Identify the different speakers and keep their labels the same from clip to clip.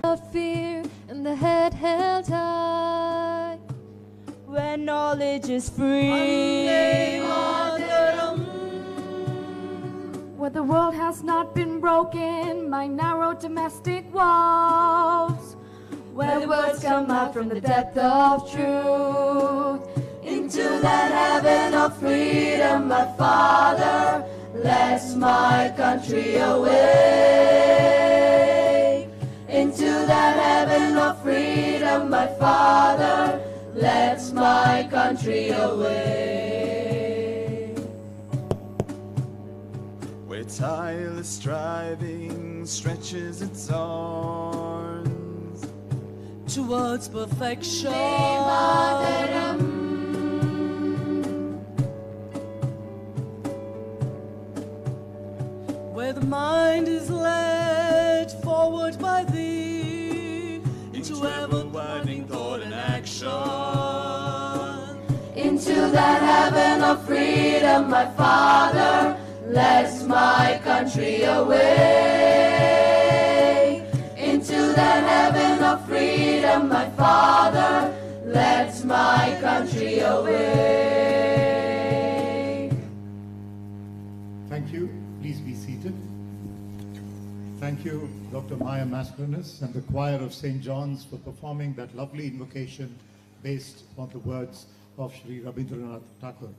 Speaker 1: of fear and the head held high.
Speaker 2: Where knowledge is free,
Speaker 1: where the world has not been broken by narrow domestic walls, where words come out from the depth of truth.
Speaker 2: into that heaven of freedom, my Father, bless my country away. Into that heaven of freedom, my Father, bless my country away.
Speaker 3: Where tireless striving stretches its arms
Speaker 2: Towards perfection, where the mind is led forward by thee into ever-widening thought and action.
Speaker 1: Into that heaven of freedom, my Father, bless my country away. Into that heaven of freedom, my Father, bless my country away.
Speaker 4: Thank you. Please be seated. Thank you, Dr. Maya Mascarenhas and the choir of St. John's for performing that lovely invocation based on the words of Sri Rabindranath Tagore.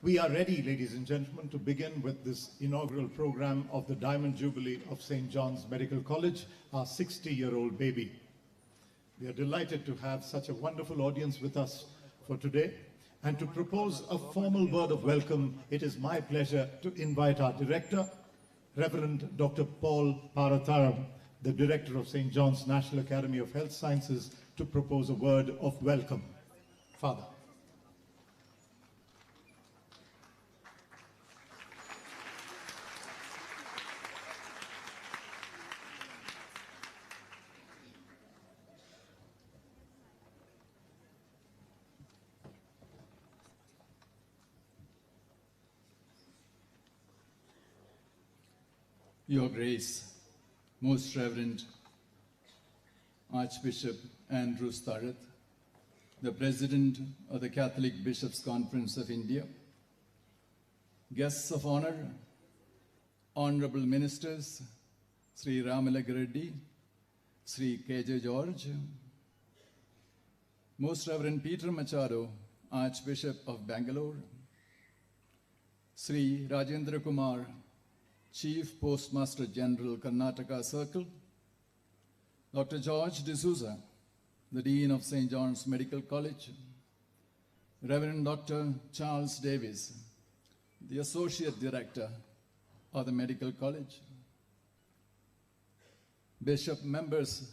Speaker 4: We are ready, ladies and gentlemen, to begin with this inaugural program of the Diamond Jubilee of St. John's Medical College, our 60-year-old baby. We are delighted to have such a wonderful audience with us for today. And to propose a formal word of welcome, it is my pleasure to invite our director, Reverend Dr. Paul Paratharam, the director of St. John's National Academy of Health Sciences, to propose a word of welcome. Father.
Speaker 5: Your Grace, Most Reverend Archbishop Andrew Starrett, the President of the Catholic Bishops' Conference of India, guests of honor, honorable ministers, Sri Ramalagha Reddy, Sri K.J. George, Most Reverend Peter Machado, Archbishop of Bangalore, Sri Rajendra Kumar, Chief Postmaster General, Karnataka Circle, Dr. George D'Souza, the Dean of St. John's Medical College, Reverend Dr. Charles Davis, the Associate Director of the Medical College, Bishop members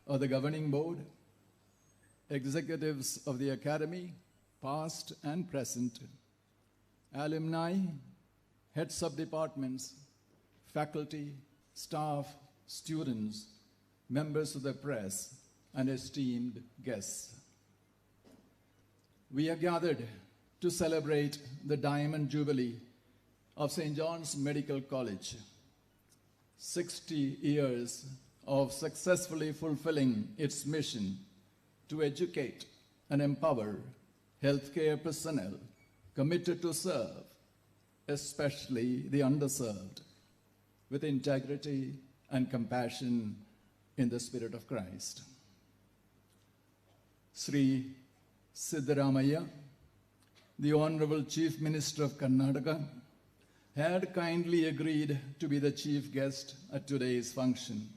Speaker 5: of the Governing Board, executives of the Academy, past and present, alumni, heads of departments, faculty, staff, students, members of the press, and esteemed guests. We are gathered to celebrate the Diamond Jubilee of St. John's Medical College, 60 years of successfully fulfilling its mission to educate and empower healthcare personnel committed to serve, especially the underserved, with integrity and compassion in the spirit of Christ. Sri Siddaramaiah, the Honorable Chief Minister of Karnataka, had kindly agreed to be the chief guest at today's function.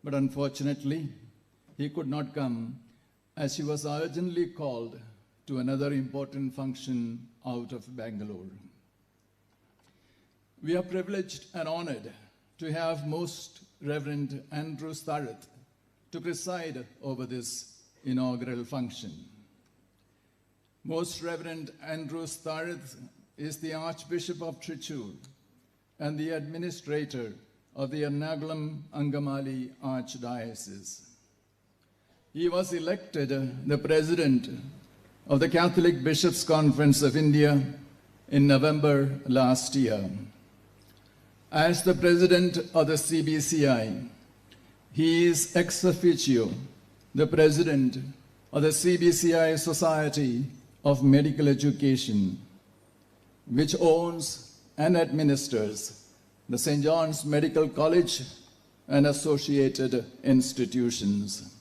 Speaker 5: But unfortunately, he could not come as he was urgently called to another important function out of Bangalore. We are privileged and honored to have Most Reverend Andrew Starrett to preside over this inaugural function. Most Reverend Andrew Starrett is the Archbishop of Trichy and the administrator of the Ernakulam Angamali Archdiocese. He was elected the President of the Catholic Bishops' Conference of India in November last year. As the President of the CBCI, He is ex officio the president of the CBCI Society of Medical Education, which owns and administers the St. John's Medical College and associated institutions.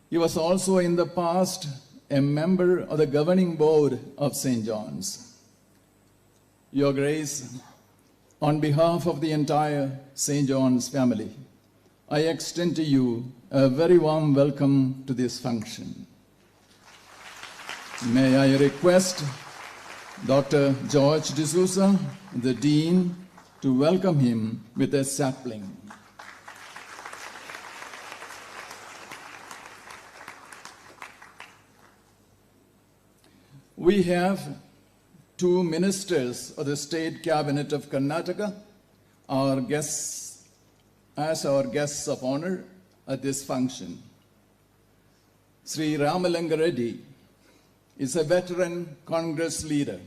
Speaker 5: He was also in the past a member of the governing board of St. John's. Your Grace, on behalf of the entire St. John's family, I extend to you a very warm welcome to this function. May I request Dr. George D'Souza, the Dean, to welcome him with a sapling. We have two ministers of the State Cabinet of Karnataka, our guests of honor at this function. Sri Ramalinga Reddy is a veteran Congress leader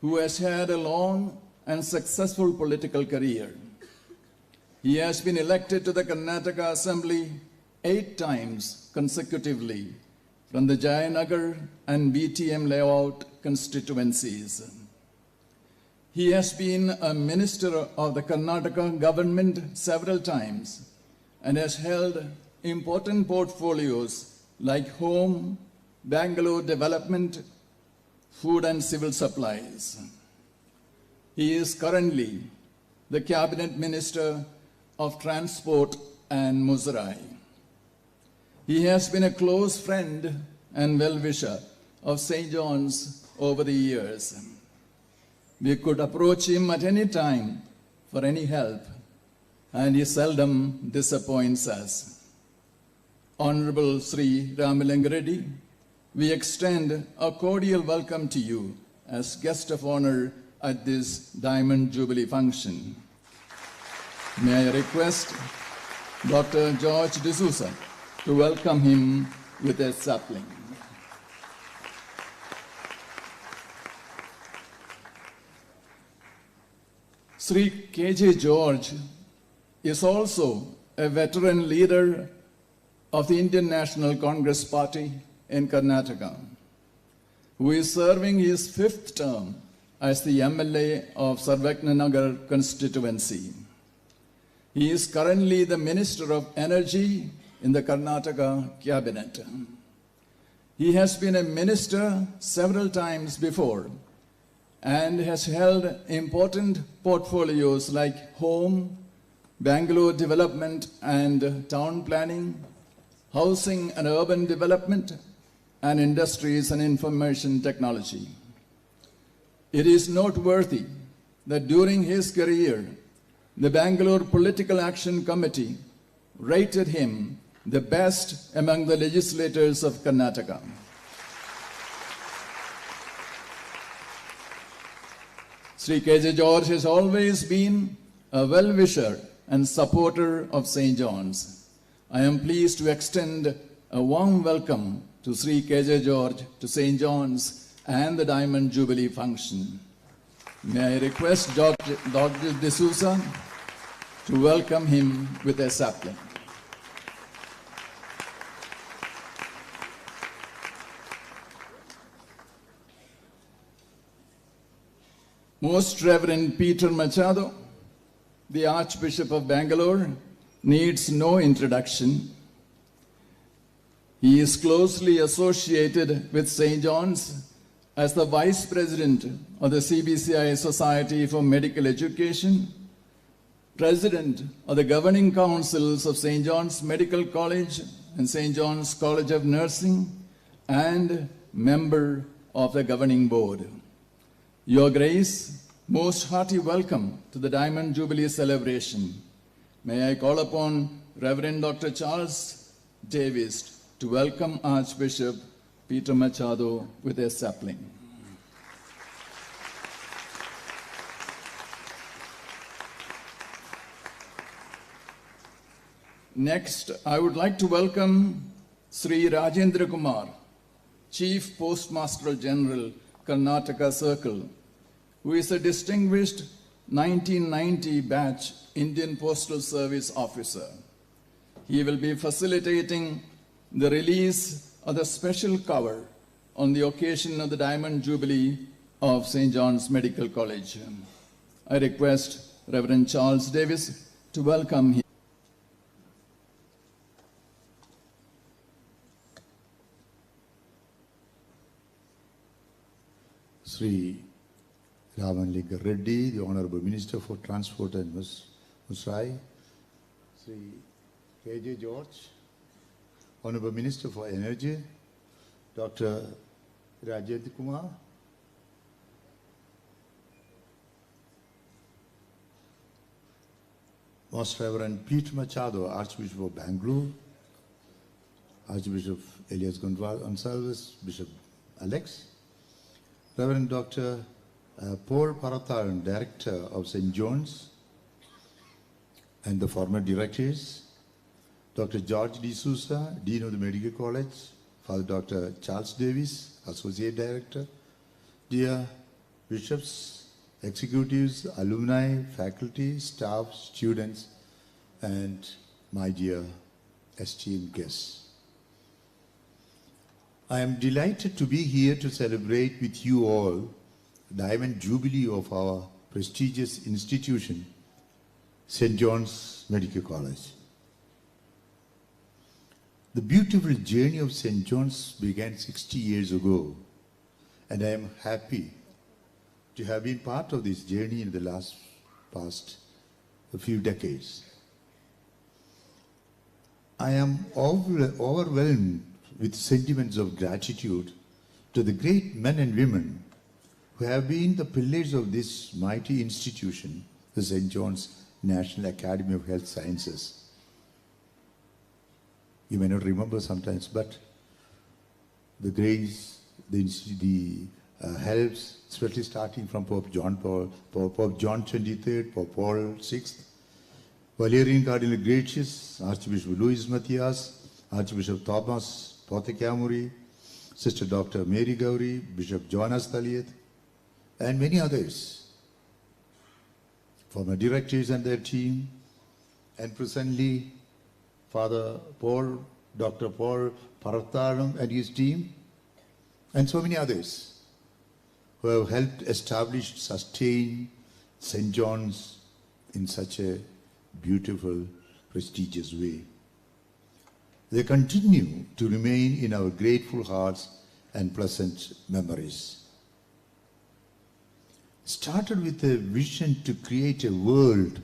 Speaker 5: who has had a long and successful political career. He has been elected to the Karnataka Assembly 8 times consecutively from the Jayanagar and BTM layout constituencies. He has been a minister of the Karnataka government several times and has held important portfolios like home, Bangalore development, food and civil supplies. He is currently the Cabinet Minister of Transport and Muzerai. He has been a close friend and well-wisher of St. John's over the years. We could approach him at any time for any help, and he seldom disappoints us. Honorable Sri Ramalinga Reddy, we extend a cordial welcome to you as guest of honor at this Diamond Jubilee function. May I request Dr. George D'Souza to welcome him with a sapling. Sri K.J. George is also a veteran leader of the Indian National Congress Party in Karnataka, who is serving his 5th term as the MLA of Sarveknanagar constituency. He is currently the Minister of Energy in the Karnataka Cabinet. He has been a minister several times before and has held important portfolios like home, Bangalore development and town planning, housing and urban development, and industries and information technology. It is noteworthy that during his career, the Bangalore Political Action Committee rated him the best among the legislators of Karnataka. Sri K.J. George has always been a well-wisher and supporter of St. John's. I am pleased to extend a warm welcome to Sri K.J. George to St. John's and the Diamond Jubilee function. May I request Dr. D'Souza to welcome him with a sapling. Most Reverend Peter Machado, the Archbishop of Bangalore, needs no introduction. He is closely associated with St. John's as the Vice President of the CBCI Society for Medical Education, President of the Governing Councils of St. John's Medical College and St. John's College of Nursing, and member of the Governing Board. Your Grace, most hearty welcome to the Diamond Jubilee celebration. May I call upon Reverend Dr. Charles Davis to welcome Archbishop Peter Machado with a sapling. Next, I would like to welcome Sri Rajendra Kumar, Chief Postmaster General, Karnataka Circle, who is a distinguished 1990 batch Indian Postal Service officer. He will be facilitating the release of the special cover on the occasion of the Diamond Jubilee of St. John's Medical College. I request Reverend Charles Davis to welcome him.
Speaker 6: Sri Ramanlinga Reddy, the Honorable Minister for Transport and Musrai, Sri K.J. George, Honorable Minister for Energy, Dr. Rajendra Kumar, Most Reverend Peter Machado, Archbishop of Bangalore, Archbishop Elias Gonsalves, Bishop Alex, Reverend Dr. Paul Paratharan, Director of St. John's, and the former directors, Dr. George D. Sousa, Dean of the Medical College, Father Dr. Charles Davis, Associate Director, dear bishops, executives, alumni, faculty, staff, students, and my dear esteemed guests. I am delighted to be here to celebrate with you all the Diamond Jubilee of our prestigious institution, St. John's Medical College. The beautiful journey of St. John's began 60 years ago, and I am happy to have been part of this journey in the past few decades. I am overwhelmed with sentiments of gratitude to the great men and women who have been the pillars of this mighty institution, the St. John's National Academy of Health Sciences. You may not remember sometimes, but the grace, the helps, especially starting from Pope John 23rd, Pope Paul VI, Valerian Cardinal Gratius, Archbishop Louis Matthias, Archbishop Thomas Pothecamuri, Sister Dr. Mary Gowrie, Bishop John Astaliath, and many others, former directors and their team, and presently Father Paul, Dr. Paul Paratharan and his team, and so many others who have helped establish, sustain St. John's in such a beautiful, prestigious way. They continue to remain in our grateful hearts and pleasant memories. Started with a vision to create a world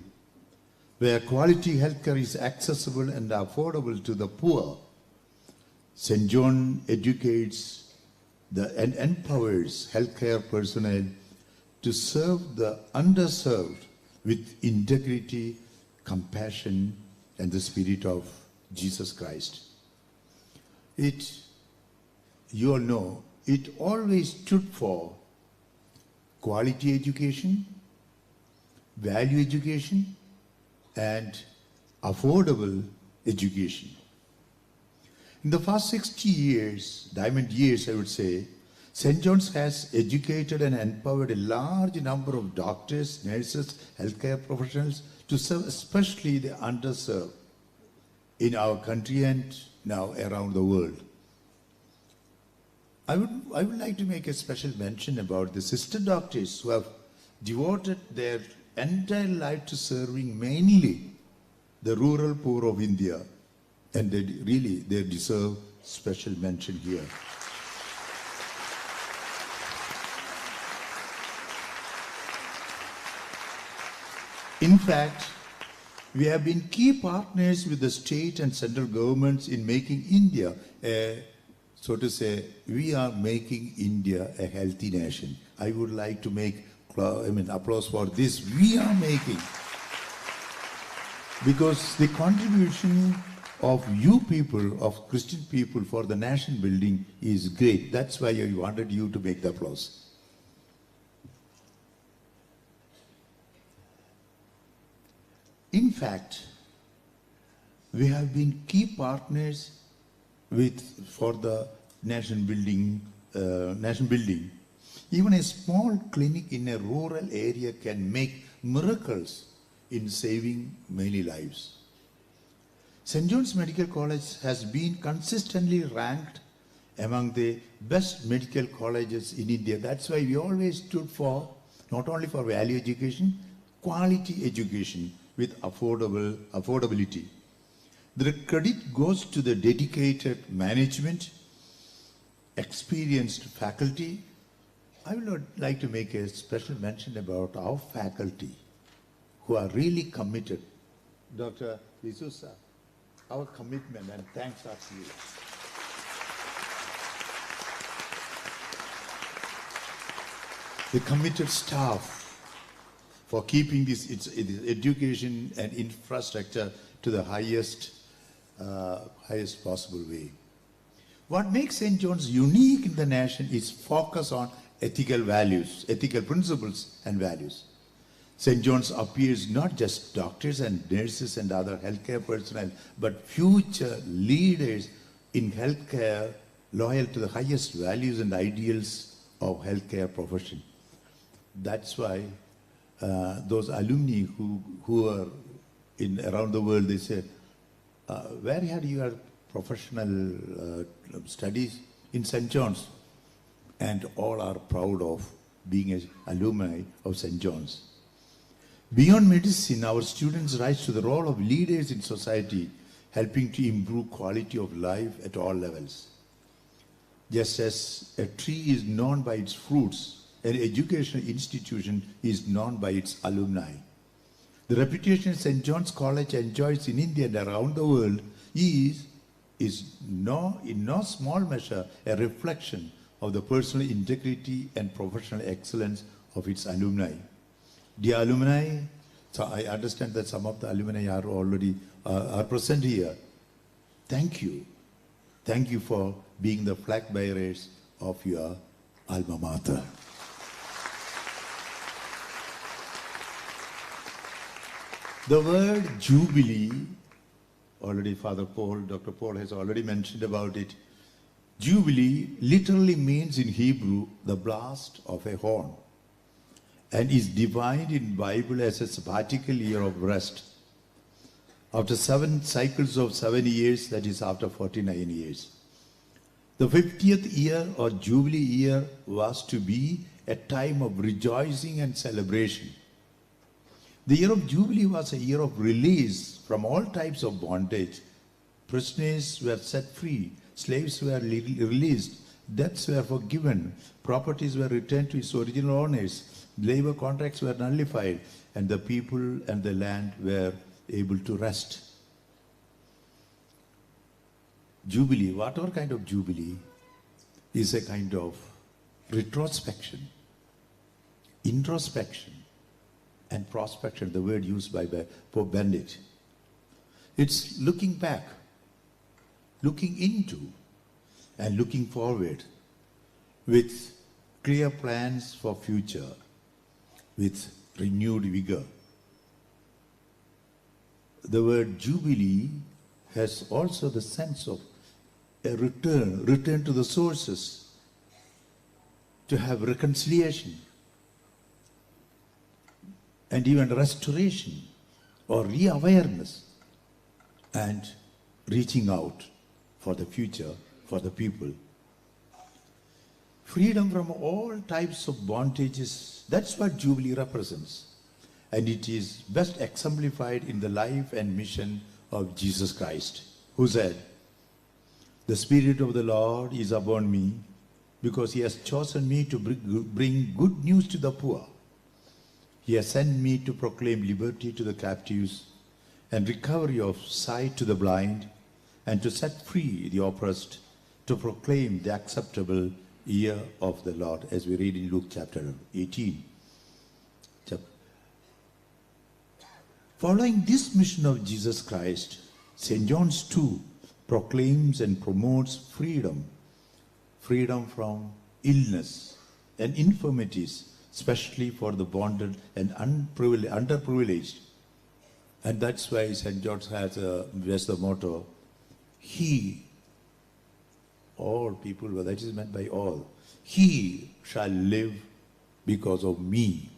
Speaker 6: where quality healthcare is accessible and affordable to the poor, St. John educates and empowers healthcare personnel to serve the underserved with integrity, compassion, and the spirit of Jesus Christ. You all know, it always stood for quality education, value education, and affordable education. In the past 60 years, diamond years I would say, St. John's has educated and empowered a large number of doctors, nurses, healthcare professionals to serve especially the underserved in our country and now around the world. I would like to make a special mention about the sister doctors who have devoted their entire life to serving mainly the rural poor of India, and they deserve special mention here. In fact, we have been key partners with the state and central governments in making India so to say, we are making India a healthy nation. I would like to make applause for this. We are making. Because the contribution of you people, of Christian people for the nation building is great. That's why I wanted you to make the applause. In fact, we have been key partners for the nation building. Even a small clinic in a rural area can make miracles in saving many lives. St. John's Medical College has been consistently ranked among the best medical colleges in India. That's why we always stood for, not only for value education, quality education with affordability. The credit goes to the dedicated management, experienced faculty. I would like to make a special mention about our faculty who are really committed. Dr. D'Souza, our commitment and thanks are to you. The committed staff for keeping this education and infrastructure to the highest possible way. What makes St. John's unique in the nation is focus on ethical values, ethical principles and values. St. John's appears not just doctors and nurses and other healthcare personnel, but future leaders in healthcare loyal to the highest values and ideals of healthcare profession. That's why those alumni who are around the world, they say, where had you your professional studies? In St. John's. And all are proud of being an alumni of St. John's. Beyond medicine, our students rise to the role of leaders in society, helping to improve quality of life at all levels. Just as a tree is known by its fruits, an educational institution is known by its alumni. The reputation St. John's College enjoys in India and around the world is in no small measure a reflection of the personal integrity and professional excellence of its alumni. Dear alumni, so I understand that some of the alumni are already present here. Thank you. Thank you for being the flag bearers of your alma mater. The word Jubilee, already Father Paul, Dr. Paul has already mentioned about it. Jubilee literally means in Hebrew the blast of a horn and is defined in Bible as a sabbatical year of rest. After 7 cycles of 7 years, that is after 49 years. The 50th year or Jubilee year was to be a time of rejoicing and celebration. The year of Jubilee was a year of release from all types of bondage. Prisoners were set free, slaves were released, debts were forgiven, properties were returned to its original owners, labor contracts were nullified, and the people and the land were able to rest. Jubilee, whatever kind of Jubilee, is a kind of retrospection, introspection, and prospection, the word used by Pope Benedict. It's looking back, looking into, and looking forward with clear plans for future, with renewed vigor. The word Jubilee has also the sense of a return to the sources, to have reconciliation, and even restoration or re-awareness, and reaching out for the future, for the people. Freedom from all types of bondages, that's what Jubilee represents. And it is best exemplified in the life and mission of Jesus Christ, who said, "The Spirit of the Lord is upon me, because he has chosen me to bring good news to the poor. He has sent me to proclaim liberty to the captives and recovery of sight to the blind, and to set free the oppressed, to proclaim the acceptable year of the Lord," as we read in Luke chapter 18. Following this mission of Jesus Christ, St. John's too proclaims and promotes freedom. Freedom from illness and infirmities, especially for the bonded and underprivileged. And that's why St. John's has the motto, "He," all people, that is meant by all, "He shall live because of me,"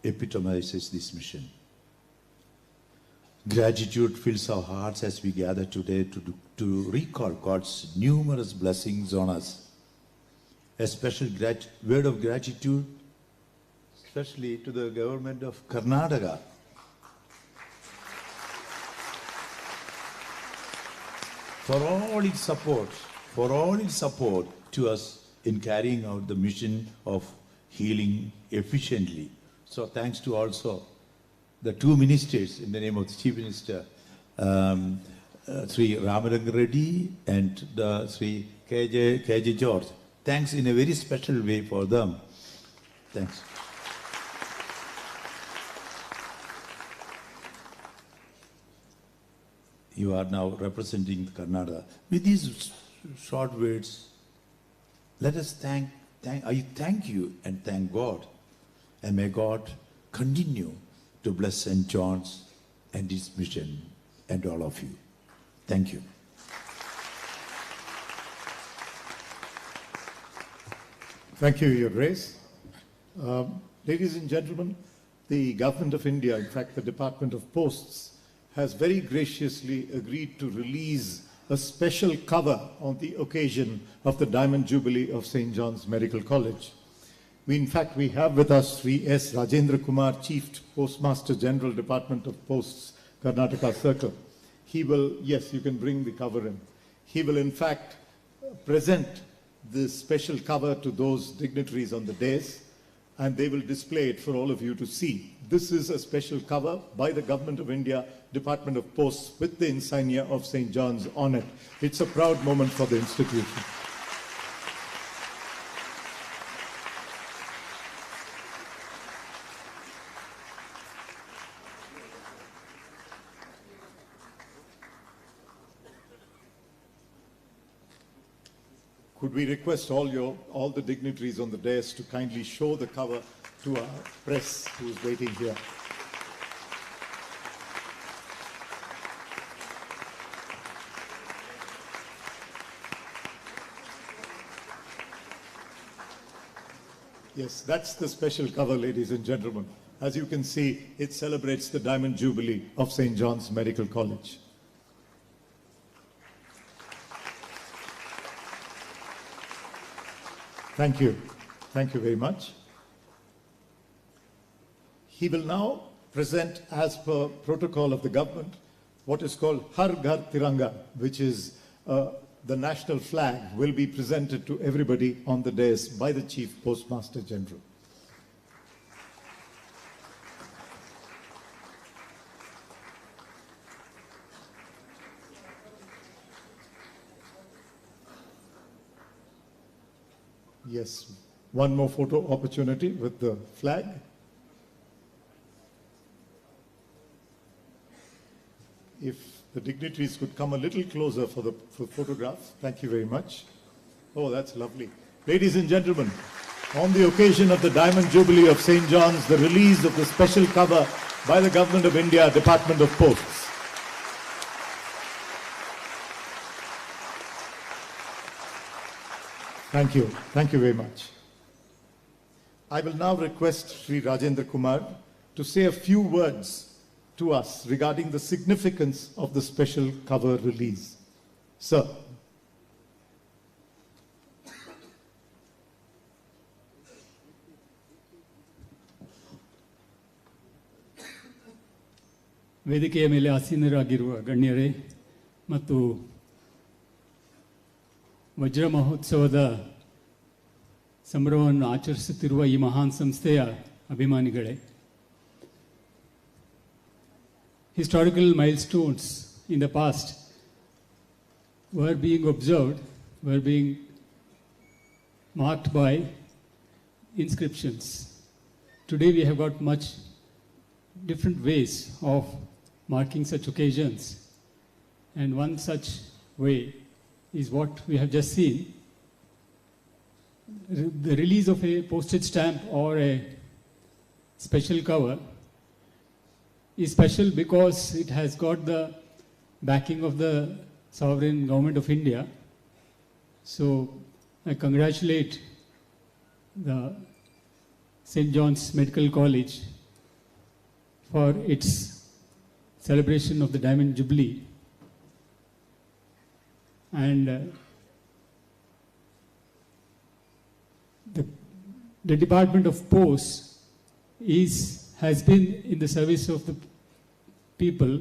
Speaker 6: epitomizes this mission. Gratitude fills our hearts as we gather today to recall God's numerous blessings on us. A special word of gratitude, especially to the government of Karnataka. For all its support to us in carrying out the mission of healing efficiently. So thanks to also the two ministers in the name of the Chief Minister, Sri Ramaranga Reddy and Sri KJ George. Thanks in a very special way for them. Thanks. You are now representing Karnataka. With these short words, let us thank you and thank God. And may God continue to bless St. John's and his mission and all of you. Thank you.
Speaker 4: Thank you, Your Grace. Ladies and gentlemen, the Government of India, in fact the Department of Posts, has very graciously agreed to release a special cover on the occasion of the Diamond Jubilee of St. John's Medical College. In fact, we have with us Sri S. Rajendra Kumar, Chief Postmaster General, Department of Posts, Karnataka Circle. He will, yes, you can bring the cover in. He will in fact present this special cover to those dignitaries on the dais, and they will display it for all of you to see. This is a special cover by the Government of India, Department of Posts, with the insignia of St. John's on it. It's a proud moment for the institution. Could we request all the dignitaries on the dais to kindly show the cover to our press who is waiting here. Yes, that's the special cover, ladies and gentlemen. As you can see, it celebrates the Diamond Jubilee of St. John's Medical College. Thank you. Thank you very much. He will now present, as per protocol of the government, what is called Har Ghar Tiranga, which is the national flag will be presented to everybody on the dais by the Chief Postmaster General. Yes, one more photo opportunity with the flag. If the dignitaries could come a little closer for the photograph. Thank you very much. Oh, that's lovely. Ladies and gentlemen, on the occasion of the Diamond Jubilee of St. John's, the release of the special cover by the Government of India, Department of Posts. Thank you. Thank you very much. I will now request Sri Rajendra Kumar to say a few words to us regarding the significance of the special cover release. Sir.
Speaker 7: ವೇದಿಕೆಯ ಮೇಲೆ ಆಸೀನರಾಗಿರುವ ಗಣ್ಯರೇ ಮತ್ತು ವಜ್ರ ಮಹೋತ್ಸವದ ಸಂಭ್ರಮವನ್ನು ಆಚರಿಸುತ್ತಿರುವ ಈ ಮಹಾನ್ ಸಂಸ್ಥೆಯ ಅಭಿಮಾನಿಗಳೇ, historical milestones in the past were being observed, were being marked by inscriptions. Today we have got much different ways of marking such occasions, and one such way is what we have just seen, the release of a postage stamp or a special cover is special because it has got the backing of the sovereign government of India. So I congratulate the St. John's Medical College for its celebration of the Diamond Jubilee. And the Department of Posts has been in the service of the people.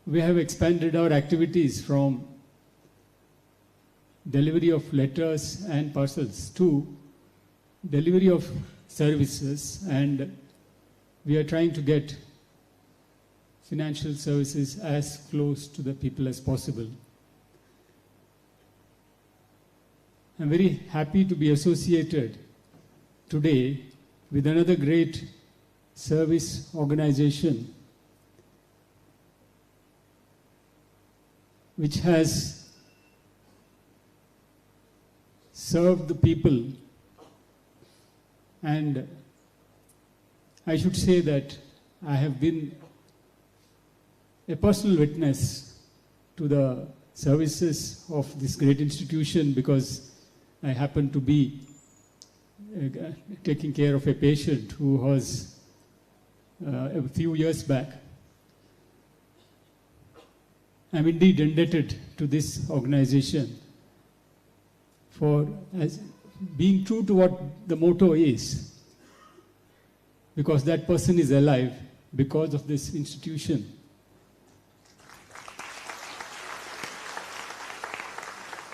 Speaker 7: We have expanded our activities from delivery of letters and parcels to delivery of services, and we are trying to get financial services as close to the people as possible. I'm very happy to be associated today with another great service organization which has served the people, and I should say that I have been a personal witness to the services of this great institution because I happen to be taking care of a patient who was a few years back. I'm indeed indebted to this organization for being true to what the motto is, because that person is alive because of this institution.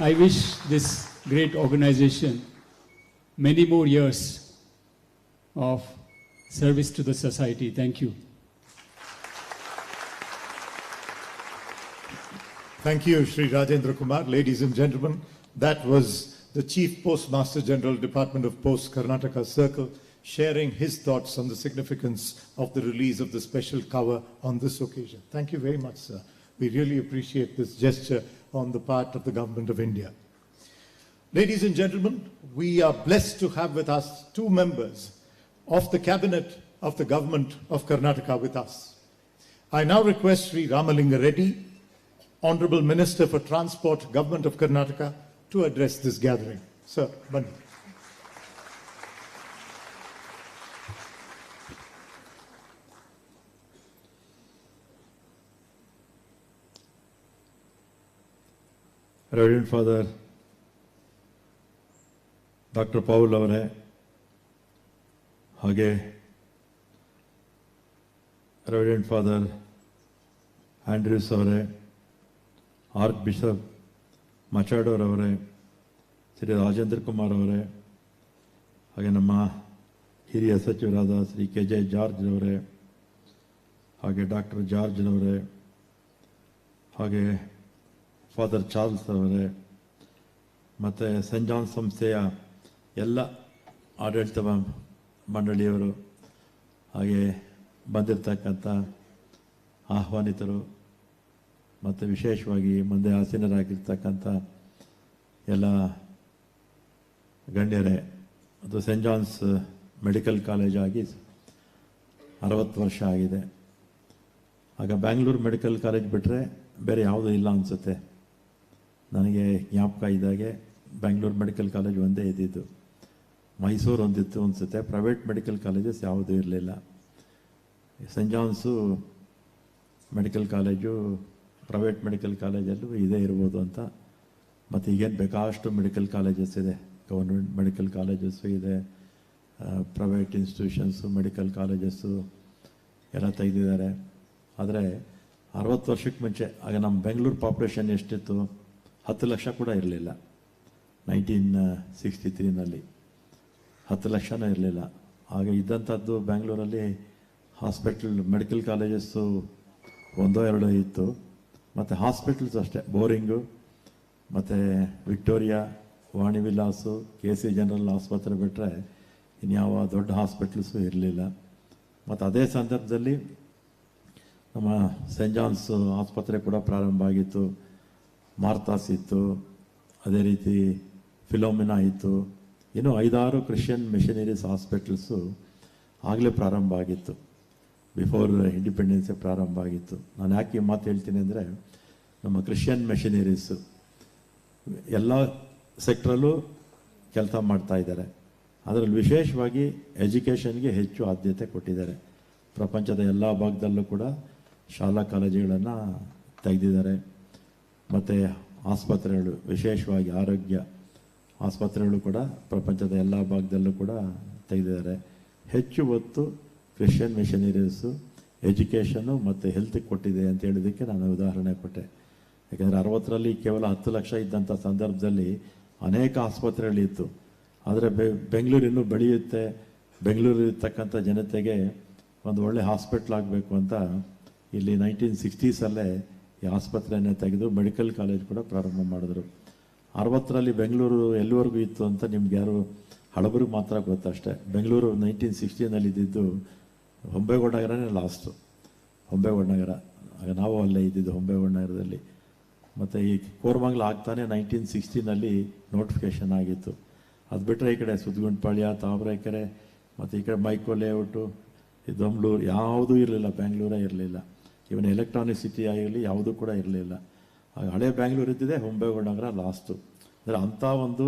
Speaker 7: I wish this great organization many more years of service to the society. Thank you.
Speaker 4: Thank you, Sri Rajendra Kumar. Ladies and gentlemen, that was the Chief Postmaster General, Department of Posts, Karnataka Circle, sharing his thoughts on the significance of the release of the special cover on this occasion. Thank you very much, sir. We really appreciate this gesture on the part of the Government of India. Ladies and gentlemen, we are blessed to have with us two members of the Cabinet of the Government of Karnataka with us. I now request Sri Ramalinga Reddy, Honorable Minister for Transport, Government of Karnataka, to address this gathering. Sir, Bani.
Speaker 8: Reverend Father Dr. Paul ಅವರೇ, ಹಾಗೆ Reverend Father Andrews ಅವರೇ, arc bishop ಮಚಾಡೋರ್ ಅವರೇ, ಶ್ರೀ ರಾಜೇಂದ್ರ ಕುಮಾರ್ ಅವರೇ, ಹಾಗೆ ನಮ್ಮ ಹಿರಿಯ ಸಚಿವರಾದ Shri KJ. George ಅವರೇ, ಹಾಗೆ ಡಾಕ್ಟರ್ ಜಾರ್ಜ್ ಅವರೇ, ಹಾಗೆ ಫಾದರ್ ಚಾರ್ಲ್ಸ್ ಅವರೇ, ಮತ್ತು ಸೆಂಟ್ ಜಾನ್ ಸಂಸ್ಥೆಯ ಎಲ್ಲ ಆಡಳಿತ ಮಂಡಳಿಯವರು, ಹಾಗೆ ಬಂದಿರತಕ್ಕಂಥ ಆಹ್ವಾನಿತರು, ಮತ್ತು ವಿಶೇಷವಾಗಿ ಮುಂದೆ ಆಸೀನರಾಗಿರ್ತಕ್ಕಂಥ ಎಲ್ಲ ಗಣ್ಯರೇ, ಅದು ಸೆಂಟ್ ಜಾನ್ಸ್ ಮೆಡಿಕಲ್ ಕಾಲೇಜ್ ಆಗಿ 60 ವರ್ಷ ಆಗಿದೆ. ಆಗ ಬ್ಯಾಂಗ್ಳೂರು ಮೆಡಿಕಲ್ ಕಾಲೇಜ್ ಬಿಟ್ಟರೆ ಬೇರೆ ಯಾವುದೂ ಇಲ್ಲ ಅನಿಸುತ್ತೆ. ನನಗೆ ಜ್ಞಾಪಕ ಇದ್ದಾಗೆ ಬ್ಯಾಂಗ್ಳೂರು ಮೆಡಿಕಲ್ ಕಾಲೇಜ್ ಒಂದೇ ಇದ್ದಿದ್ದು. ಮೈಸೂರು ಒಂದಿತ್ತು ಅನಿಸುತ್ತೆ, ಪ್ರೈವೇಟ್ ಮೆಡಿಕಲ್ ಕಾಲೇಜಸ್ ಯಾವುದೂ ಇರಲಿಲ್ಲ. Saint John's medical college private medical ಕಾಲೇಜಲ್ಲೂ ಇದೇ ಇರ್ಬೋದು ಅಂತ. ಮತ್ತು ಈಗೇನು ಬೇಕಾಷ್ಟು ಮೆಡಿಕಲ್ ಕಾಲೇಜಸ್ ಇದೆ, ಗೌರ್ಮೆಂಟ್ ಮೆಡಿಕಲ್ ಕಾಲೇಜಸ್ಸು ಇದೆ, ಪ್ರೈವೇಟ್ ಇನ್ಸ್ಟಿಟ್ಯೂಷನ್ಸು ಮೆಡಿಕಲ್ ಕಾಲೇಜಸ್ಸು ಎಲ್ಲ ತೆಗೆದಿದ್ದಾರೆ. ಆದರೆ 60 ವರ್ಷಕ್ಕೆ ಮುಂಚೆ ಆಗ ನಮ್ಮ ಬೆಂಗಳೂರು ಪಾಪ್ಯುಲೇಷನ್ ಎಷ್ಟಿತ್ತು? 10 ಲಕ್ಷ ಕೂಡ ಇರಲಿಲ್ಲ. 1963ನಲ್ಲಿ 10 ಲಕ್ಷನೂ ಇರಲಿಲ್ಲ. ಆಗ ಇದ್ದಂಥದ್ದು ಬ್ಯಾಂಗ್ಳೂರಲ್ಲಿ ಹಾಸ್ಪಿಟಲ್ ಮೆಡಿಕಲ್ ಕಾಲೇಜಸ್ಸು 1-2 ಇತ್ತು. ಮತ್ತು ಹಾಸ್ಪಿಟಲ್ಸ್ ಅಷ್ಟೇ, ಬೋರಿಂಗು, ಮತ್ತು ವಿಕ್ಟೋರಿಯಾ, ವಾಣಿ ವಿಲಾಸು, ಕೆ.ಸಿ. ಜನರಲ್ ಆಸ್ಪತ್ರೆ ಬಿಟ್ಟರೆ ಇನ್ಯಾವ ದೊಡ್ಡ ಹಾಸ್ಪಿಟಲ್ಸು ಇರಲಿಲ್ಲ. ಮತ್ತು ಅದೇ ಸಂದರ್ಭದಲ್ಲಿ ನಮ್ಮ ಸೆಂಟ್ ಜಾನ್ಸ್ ಆಸ್ಪತ್ರೆ ಕೂಡ ಪ್ರಾರಂಭ ಆಗಿತ್ತು. ಮಾರ್ತಾಸ್ ಇತ್ತು, ಅದೇ ರೀತಿ ಫಿಲೋಮಿನಾ ಇತ್ತು, ಇನ್ನೂ 5-6 ಕ್ರಿಶ್ಚಿಯನ್ ಮಿಷನರೀಸ್ ಹಾಸ್ಪಿಟಲ್ಸು ಆಗಲೇ ಪ್ರಾರಂಭ ಆಗಿತ್ತು. ಬಿಫೋರ್ ಇಂಡಿಪೆಂಡೆನ್ಸೇ ಪ್ರಾರಂಭ ಆಗಿತ್ತು. ನಾನು ಯಾಕೆ ಈ ಮಾತು ಹೇಳ್ತೀನಿ ಅಂದರೆ, ನಮ್ಮ ಕ್ರಿಶ್ಚಿಯನ್ ಮಿಷನರೀಸು ಎಲ್ಲ ಸೆಕ್ಟ್ರಲ್ಲೂ ಕೆಲಸ ಮಾಡ್ತಾಯಿದ್ದಾರೆ. ಅದರಲ್ಲಿ ವಿಶೇಷವಾಗಿ ಎಜುಕೇಷನ್ಗೆ ಹೆಚ್ಚು ಆದ್ಯತೆ ಕೊಟ್ಟಿದ್ದಾರೆ. ಪ್ರಪಂಚದ ಎಲ್ಲ ಭಾಗದಲ್ಲೂ ಕೂಡ ಶಾಲಾ ಕಾಲೇಜುಗಳನ್ನು ತೆಗೆದಿದ್ದಾರೆ. ಮತ್ತು ಆಸ್ಪತ್ರೆಗಳು, ವಿಶೇಷವಾಗಿ ಆರೋಗ್ಯ ಆಸ್ಪತ್ರೆಗಳು ಕೂಡ ಪ್ರಪಂಚದ ಎಲ್ಲ ಭಾಗದಲ್ಲೂ ಕೂಡ ತೆಗೆದಿದ್ದಾರೆ. ಹೆಚ್ಚು ಒತ್ತು ಕ್ರಿಶ್ಚಿಯನ್ ಮಿಷನರೀಸು ಎಜುಕೇಷನ್ನು ಮತ್ತು ಹೆಲ್ತಿಗೆ ಕೊಟ್ಟಿದೆ ಅಂತ ಹೇಳಿದ್ದಕ್ಕೆ ನಾನು ಉದಾಹರಣೆ ಕೊಟ್ಟೆ. ಯಾಕೆಂದರೆ 60ರಲ್ಲಿ ಕೇವಲ 10 ಲಕ್ಷ ಇದ್ದಂಥ ಸಂದರ್ಭದಲ್ಲಿ ಅನೇಕ ಆಸ್ಪತ್ರೆಗಳಿತ್ತು. ಆದರೆ ಬೆಂಗಳೂರು ಇನ್ನೂ ಬೆಳೆಯುತ್ತೆ, ಬೆಂಗಳೂರು ಇರ್ತಕ್ಕಂಥ ಜನತೆಗೆ ಒಂದು ಒಳ್ಳೆ ಹಾಸ್ಪಿಟ್ಲ್ ಆಗಬೇಕು ಅಂತ ಇಲ್ಲಿ 1960ಸಲ್ಲೇ ಈ ಆಸ್ಪತ್ರೆಯನ್ನು ತೆಗೆದು ಮೆಡಿಕಲ್ ಕಾಲೇಜ್ ಕೂಡ ಪ್ರಾರಂಭ ಮಾಡಿದ್ರು. 60ರಲ್ಲಿ ಬೆಂಗಳೂರು ಎಲ್ಲಿವರೆಗೂ ಇತ್ತು ಅಂತ ನಿಮ್ಗೆ ಯಾರು ಹಳಬರಿಗೆ ಮಾತ್ರ ಗೊತ್ತಷ್ಟೇ. ಬೆಂಗಳೂರು 1960ನಲ್ಲಿ ಇದ್ದಿದ್ದು ಹೊಂಬೇಗೌಡ ನಗರನೇ ಲಾಸ್ಟು. ಹೊಂಬೇಗೌಡ ನಗರ, ಆಗ ನಾವು ಅಲ್ಲೇ ಇದ್ದಿದ್ದು ಹೊಂಬೇಗೌಡ ನಗರದಲ್ಲಿ. ಮತ್ತು ಈ ಕೋರಮಂಗಲ ಆಗ್ತಾನೆ 1960ನಲ್ಲಿ ನೋಟಿಫಿಕೇಷನ್ ಆಗಿತ್ತು. ಅದು ಬಿಟ್ಟರೆ ಈ ಕಡೆ ಸುದ್ಗುಂಟಪಾಳ್ಯ, ತಾವರೆಕೆರೆ ಮತ್ತು ಈ ಕಡೆ ಮೈಕೋ ಲೇಔಟು, ಈ ದೊಂಬ್ಳೂರು ಯಾವುದೂ ಇರಲಿಲ್ಲ, ಬ್ಯಾಂಗ್ಳೂರೇ ಇರಲಿಲ್ಲ. ಇವನ್ ಎಲೆಕ್ಟ್ರಾನಿಕ್ ಸಿಟಿ ಆಗಿರಲಿ ಯಾವುದೂ ಕೂಡ ಇರಲಿಲ್ಲ. ಆಗ ಹಳೆ ಬ್ಯಾಂಗ್ಳೂರು ಇದ್ದಿದೆ, ಹೊಂಬೇಗೌಡ ನಗರ ಲಾಸ್ಟು. ಅಂದರೆ ಅಂಥ ಒಂದು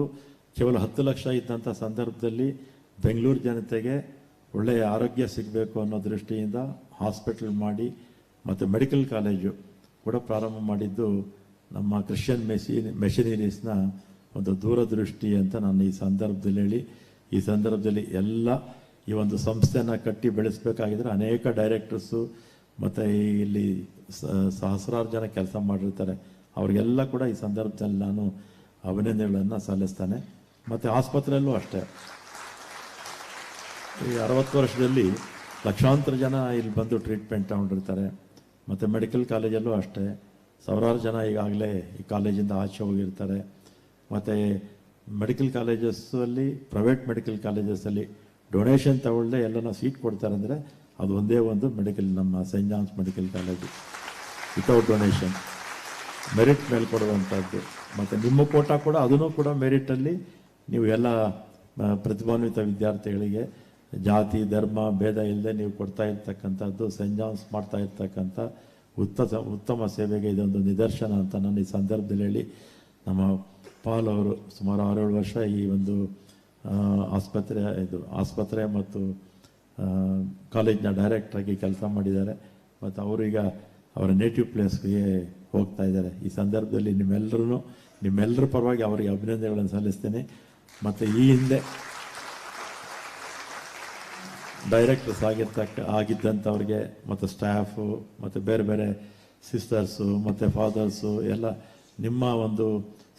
Speaker 8: ಕೇವಲ 10 ಲಕ್ಷ ಇದ್ದಂಥ ಸಂದರ್ಭದಲ್ಲಿ ಬೆಂಗಳೂರು ಜನತೆಗೆ ಒಳ್ಳೆಯ ಆರೋಗ್ಯ ಸಿಗಬೇಕು ಅನ್ನೋ ದೃಷ್ಟಿಯಿಂದ ಹಾಸ್ಪಿಟಲ್ ಮಾಡಿ ಮತ್ತು ಮೆಡಿಕಲ್ ಕಾಲೇಜು ಕೂಡ ಪ್ರಾರಂಭ ಮಾಡಿದ್ದು ನಮ್ಮ ಕ್ರಿಶ್ಚಿಯನ್ ಮೆಷಿನರೀಸ್ನ ಒಂದು ದೂರದೃಷ್ಟಿ ಅಂತ ನಾನು ಈ ಸಂದರ್ಭದಲ್ಲಿ ಹೇಳಿ, ಈ ಸಂದರ್ಭದಲ್ಲಿ ಎಲ್ಲ ಈ ಒಂದು ಸಂಸ್ಥೆಯನ್ನು ಕಟ್ಟಿ ಬೆಳೆಸಬೇಕಾಗಿದ್ರೆ ಅನೇಕ ಡೈರೆಕ್ಟರ್ಸು ಮತ್ತು ಇಲ್ಲಿ ಸಹಸ್ರಾರು ಜನ ಕೆಲಸ ಮಾಡಿರ್ತಾರೆ. ಅವರಿಗೆಲ್ಲ ಕೂಡ ಈ ಸಂದರ್ಭದಲ್ಲಿ ನಾನು ಅಭಿನಂದನೆಗಳನ್ನು ಸಲ್ಲಿಸ್ತೇನೆ. ಮತ್ತು ಆಸ್ಪತ್ರೆಯಲ್ಲೂ ಅಷ್ಟೇ, ಈ 60 ವರ್ಷದಲ್ಲಿ ಲಕ್ಷಾಂತರ ಜನ ಇಲ್ಲಿ ಬಂದು ಟ್ರೀಟ್ಮೆಂಟ್ ತಗೊಂಡಿರ್ತಾರೆ. ಮತ್ತು ಮೆಡಿಕಲ್ ಕಾಲೇಜಲ್ಲೂ ಅಷ್ಟೇ ಸಾವಿರಾರು ಜನ ಈಗಾಗಲೇ ಈ ಕಾಲೇಜಿಂದ ಆಚೆ ಹೋಗಿರ್ತಾರೆ. ಮತ್ತು ಮೆಡಿಕಲ್ ಕಾಲೇಜಸ್ಸಲ್ಲಿ, ಪ್ರೈವೇಟ್ ಮೆಡಿಕಲ್ ಕಾಲೇಜಸ್ಸಲ್ಲಿ ಡೊನೇಷನ್ ತಗೊಳ್ಳದೆ ಎಲ್ಲನ ಸೀಟ್ ಕೊಡ್ತಾರೆ ಅಂದರೆ ಅದು ಒಂದೇ ಒಂದು ಮೆಡಿಕಲ್, ನಮ್ಮ Saint John's medical college. Without donation, merit ಮೇಲೆ ಕೊಡುವಂಥದ್ದು. ಮತ್ತು ನಿಮ್ಮ ಕೋಟಾ ಕೂಡ ಅದನ್ನು ಕೂಡ ಮೆರಿಟಲ್ಲಿ ನೀವು ಎಲ್ಲ ಪ್ರತಿಭಾನ್ವಿತ ವಿದ್ಯಾರ್ಥಿಗಳಿಗೆ ಜಾತಿ ಧರ್ಮ ಭೇದ ಇಲ್ಲದೆ ನೀವು ಕೊಡ್ತಾ ಇರ್ತಕ್ಕಂಥದ್ದು, ಸೈಂಟ್ ಜಾನ್ಸ್ ಮಾಡ್ತಾ ಇರ್ತಕ್ಕಂಥ ಉತ್ತಮ ಸೇವೆಗೆ ಇದೊಂದು ನಿದರ್ಶನ ಅಂತ ನಾನು ಈ ಸಂದರ್ಭದಲ್ಲಿ ಹೇಳಿ, ನಮ್ಮ ಪಾಲ್ ಅವರು ಸುಮಾರು 6-7 ವರ್ಷ ಈ ಒಂದು ಆಸ್ಪತ್ರೆ ಮತ್ತು ಕಾಲೇಜಿನ ಡೈರೆಕ್ಟ್ರಾಗಿ ಕೆಲಸ ಮಾಡಿದ್ದಾರೆ. ಮತ್ತು ಅವರೀಗ ಅವರ ನೇಟಿವ್ ಪ್ಲೇಸ್ಗೆ ಹೋಗ್ತಾ ಇದ್ದಾರೆ. ಈ ಸಂದರ್ಭದಲ್ಲಿ ನಿಮ್ಮೆಲ್ಲರ ಪರವಾಗಿ ಅವರಿಗೆ ಅಭಿನಂದನೆಗಳನ್ನು ಸಲ್ಲಿಸ್ತೇನೆ. ಮತ್ತು ಈ ಹಿಂದೆ ಡೈರೆಕ್ಟರ್ಸ್ ಆಗಿದ್ದಂಥವ್ರಿಗೆ ಮತ್ತು ಸ್ಟಾಫು ಮತ್ತು ಬೇರೆ ಬೇರೆ ಸಿಸ್ಟರ್ಸು ಮತ್ತು ಫಾದರ್ಸು ಎಲ್ಲ ನಿಮ್ಮ ಒಂದು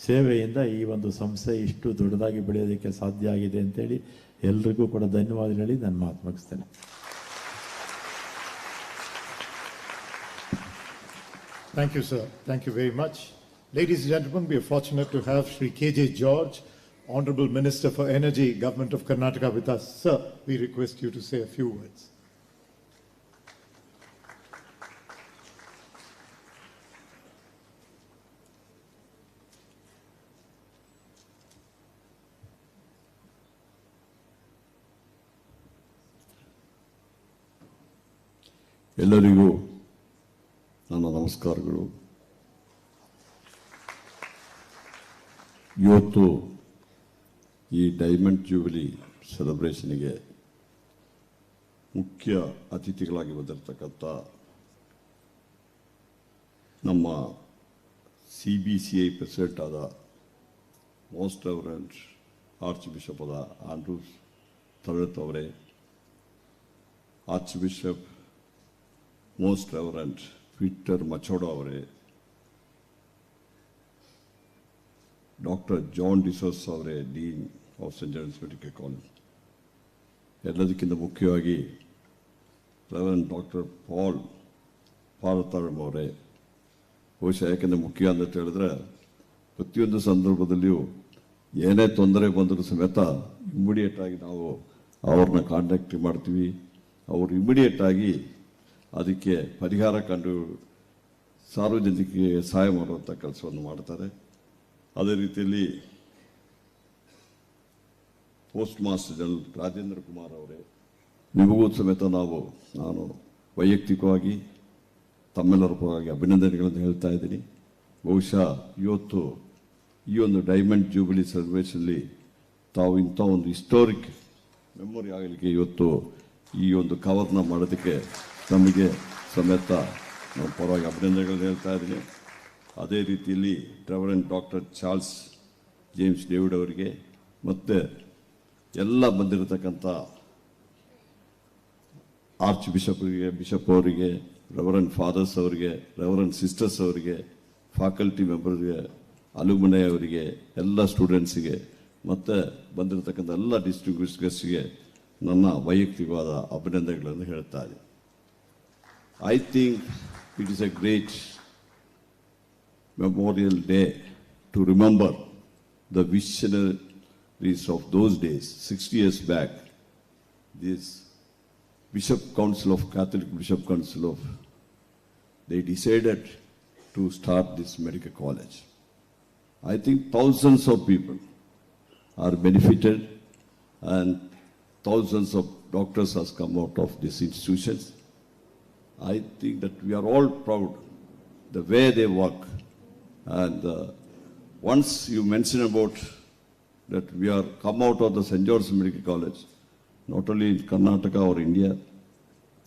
Speaker 8: ಸೇವೆಯಿಂದ ಈ ಒಂದು ಸಂಸ್ಥೆ ಇಷ್ಟು ದೊಡ್ಡದಾಗಿ ಬೆಳೆಯೋದಕ್ಕೆ ಸಾಧ್ಯ ಆಗಿದೆ ಅಂತೇಳಿ ಎಲ್ರಿಗೂ ಕೂಡ ಧನ್ಯವಾದ ಹೇಳಿ ನಾನು ಮಾತು ಮುಗಿಸ್ತೇನೆ.
Speaker 4: Thank you, sir. Thank you very much. Ladies and gentlemen, we are fortunate to have Sri K.J. George, Honorable Minister for Energy, Government of Karnataka with us. Sir, we request you to say a few words.
Speaker 9: ಎಲ್ಲರಿಗೂ ನನ್ನ ನಮಸ್ಕಾರಗಳು. ಇವತ್ತು ಈ diamond jubilee ಸೆಲೆಬ್ರೇಷನ್ಗೆ ಮುಖ್ಯ ಅತಿಥಿಗಳಾಗಿ ಬಂದಿರತಕ್ಕಂಥ ನಮ್ಮ CBCI president ಆದ ಮೋಸ್ಟ್ ರೆವರೆಂಡ್ ಆರ್ಚ್ ಬಿಷಪ್ ಆದ ಆಂಡ್ರೂಸ್ ತರಳತ್ ಅವರೇ, archbishop most reverend Peter Machado ಅವರೇ, ಡಾಕ್ಟರ್ ಜಾನ್ ಡಿಸೋಸ್ ಅವರೇ, dean of saint John's medical college, ಎಲ್ಲದಕ್ಕಿಂತ ಮುಖ್ಯವಾಗಿ ರೆವರೆಂಡ್ ಡಾಕ್ಟರ್ ಪಾರ್ಥಾಳಂ ಅವರೇ, ಬಹುಶಃ ಯಾಕೆಂದರೆ ಮುಖ್ಯ ಅಂತ ಹೇಳಿದ್ರೆ ಪ್ರತಿಯೊಂದು ಸಂದರ್ಭದಲ್ಲಿಯೂ ಏನೇ ತೊಂದರೆ ಬಂದರೂ ಸಮೇತ ಇಮ್ಮಿಡಿಯೇಟಾಗಿ ನಾವು ಅವ್ರನ್ನ ಕಾಂಟ್ಯಾಕ್ಟ್ ಮಾಡ್ತೀವಿ. ಅವರು ಇಮ್ಮಿಡಿಯೇಟಾಗಿ ಅದಕ್ಕೆ ಪರಿಹಾರ ಕಂಡು ಸಾರ್ವಜನಿಕರಿಗೆ ಸಹಾಯ ಮಾಡುವಂಥ ಕೆಲಸವನ್ನು ಮಾಡ್ತಾರೆ. ಅದೇ ರೀತಿಯಲ್ಲಿ post master general Rajendra Kumar ಅವರೇ, ನಿಮಗೂ ಸಮೇತ ನಾನು ವೈಯಕ್ತಿಕವಾಗಿ ತಮ್ಮೆಲ್ಲರ ಪರವಾಗಿ ಅಭಿನಂದನೆಗಳನ್ನು ಹೇಳ್ತಾ ಇದ್ದೀನಿ. ಬಹುಶಃ ಇವತ್ತು ಈ ಒಂದು ಡೈಮಂಡ್ ಜೂಬಿಲಿ ಸೆಲೆಬ್ರೇಷನ್ಲಿ ತಾವು ಇಂಥ ಒಂದು ಹಿಸ್ಟೋರಿಕ್ ಮೆಮೊರಿ ಆಗಲಿಕ್ಕೆ ಇವತ್ತು ಈ ಒಂದು ಕವರ್ನ ಮಾಡೋದಕ್ಕೆ ನಮಗೆ ಸಮೇತ ನಾವು ಪರವಾಗಿ ಅಭಿನಂದನೆಗಳು ಹೇಳ್ತಾ ಇದ್ದೀನಿ. ಅದೇ ರೀತಿಯಲ್ಲಿ reverend doctor Charles James David ಅವರಿಗೆ ಮತ್ತು ಎಲ್ಲ ಬಂದಿರತಕ್ಕಂಥ ಆರ್ಚ್ ಬಿಷಪ್ ಅವರಿಗೆ, ರೆವರೆಂಡ್ ಫಾದರ್ಸ್ ಅವರಿಗೆ, ರೆವರೆಂಡ್ ಸಿಸ್ಟರ್ಸ್ ಅವರಿಗೆ, ಫ್ಯಾಕಲ್ಟಿ ಮೆಂಬರ್ಗೆ, ಅಲುಮಿನೈ ಅವರಿಗೆ, ಎಲ್ಲ ಸ್ಟೂಡೆಂಟ್ಸಿಗೆ ಮತ್ತು ಬಂದಿರತಕ್ಕಂಥ ಎಲ್ಲ ಡಿಸ್ಟ್ರಿಬ್ಯೂಟ್ ಗೆಸ್ಟ್ಗೆ ನನ್ನ ವೈಯಕ್ತಿಕವಾದ ಅಭಿನಂದನೆಗಳನ್ನು ಹೇಳ್ತಾ ಇದ್ದೀನಿ. I think it is a great memorial day to remember the visionaries of those days. 60 years back, this Bishop Council of Catholic Bishop Council of, they decided to start this medical college. I think thousands of people are benefited and thousands of doctors has come out of these institutions. I think that we are all proud the way they work. And once you mention about that we are come out of the St. John's Medical College, not only in Karnataka or India,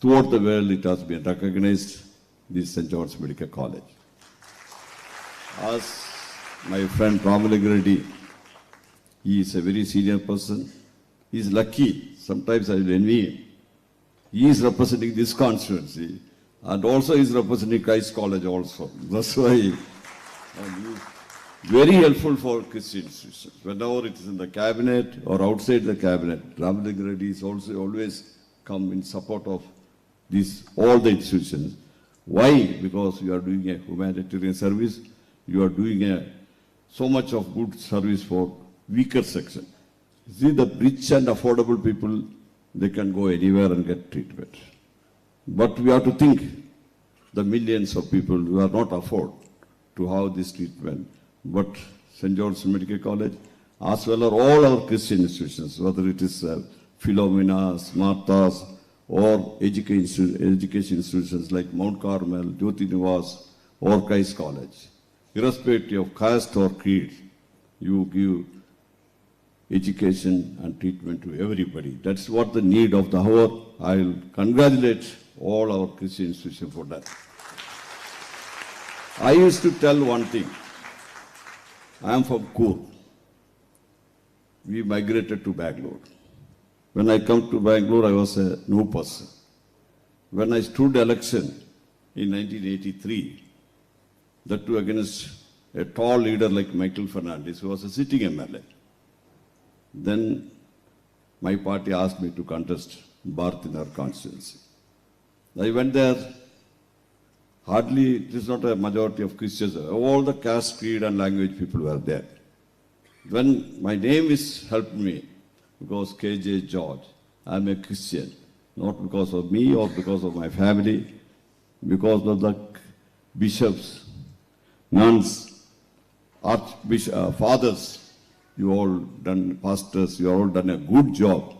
Speaker 9: throughout the world it has been recognized, this St. John's Medical College. As my friend Ramalinga Reddy, he is a very senior person. He is lucky. Sometimes I will envy him. He is representing this constituency and also he is representing Christ College also. That's why he is very helpful for Christian institutions. Whenever it is in the cabinet or outside the cabinet, Ramalinga Reddy is also always come in support of all the institutions. Why? Because you are doing a humanitarian service. You are doing so much of good service for weaker section. See, the rich and affordable people, they can go anywhere and get treatment. But we have to think the millions of people who are not afford to have this treatment. But St. John's Medical College, as well as all our Christian institutions, whether it is Philomena's, Martha's, or education institutions like Mount Carmel, Jyoti Nivas, or Christ College, irrespective of caste or creed, you give education and treatment to everybody. That's what the need of the hour. I'll congratulate all our Christian institutions for that. I used to tell one thing. I am from Coorg. We migrated to Bangalore. When I come to Bangalore, I was a new person. When I stood election in 1983, that too against a tall leader like Michael Fernandez, who was a sitting MLA. Then my party asked me to contest Bharat in our constituency. I went there. Hardly, it is not a majority of Christians. All the caste, creed and language people were there. When my name is helped me, because KJ George, I am a Christian, not because of me or because of my family, because of the bishops, nuns, fathers, you all done, pastors, you all done a good job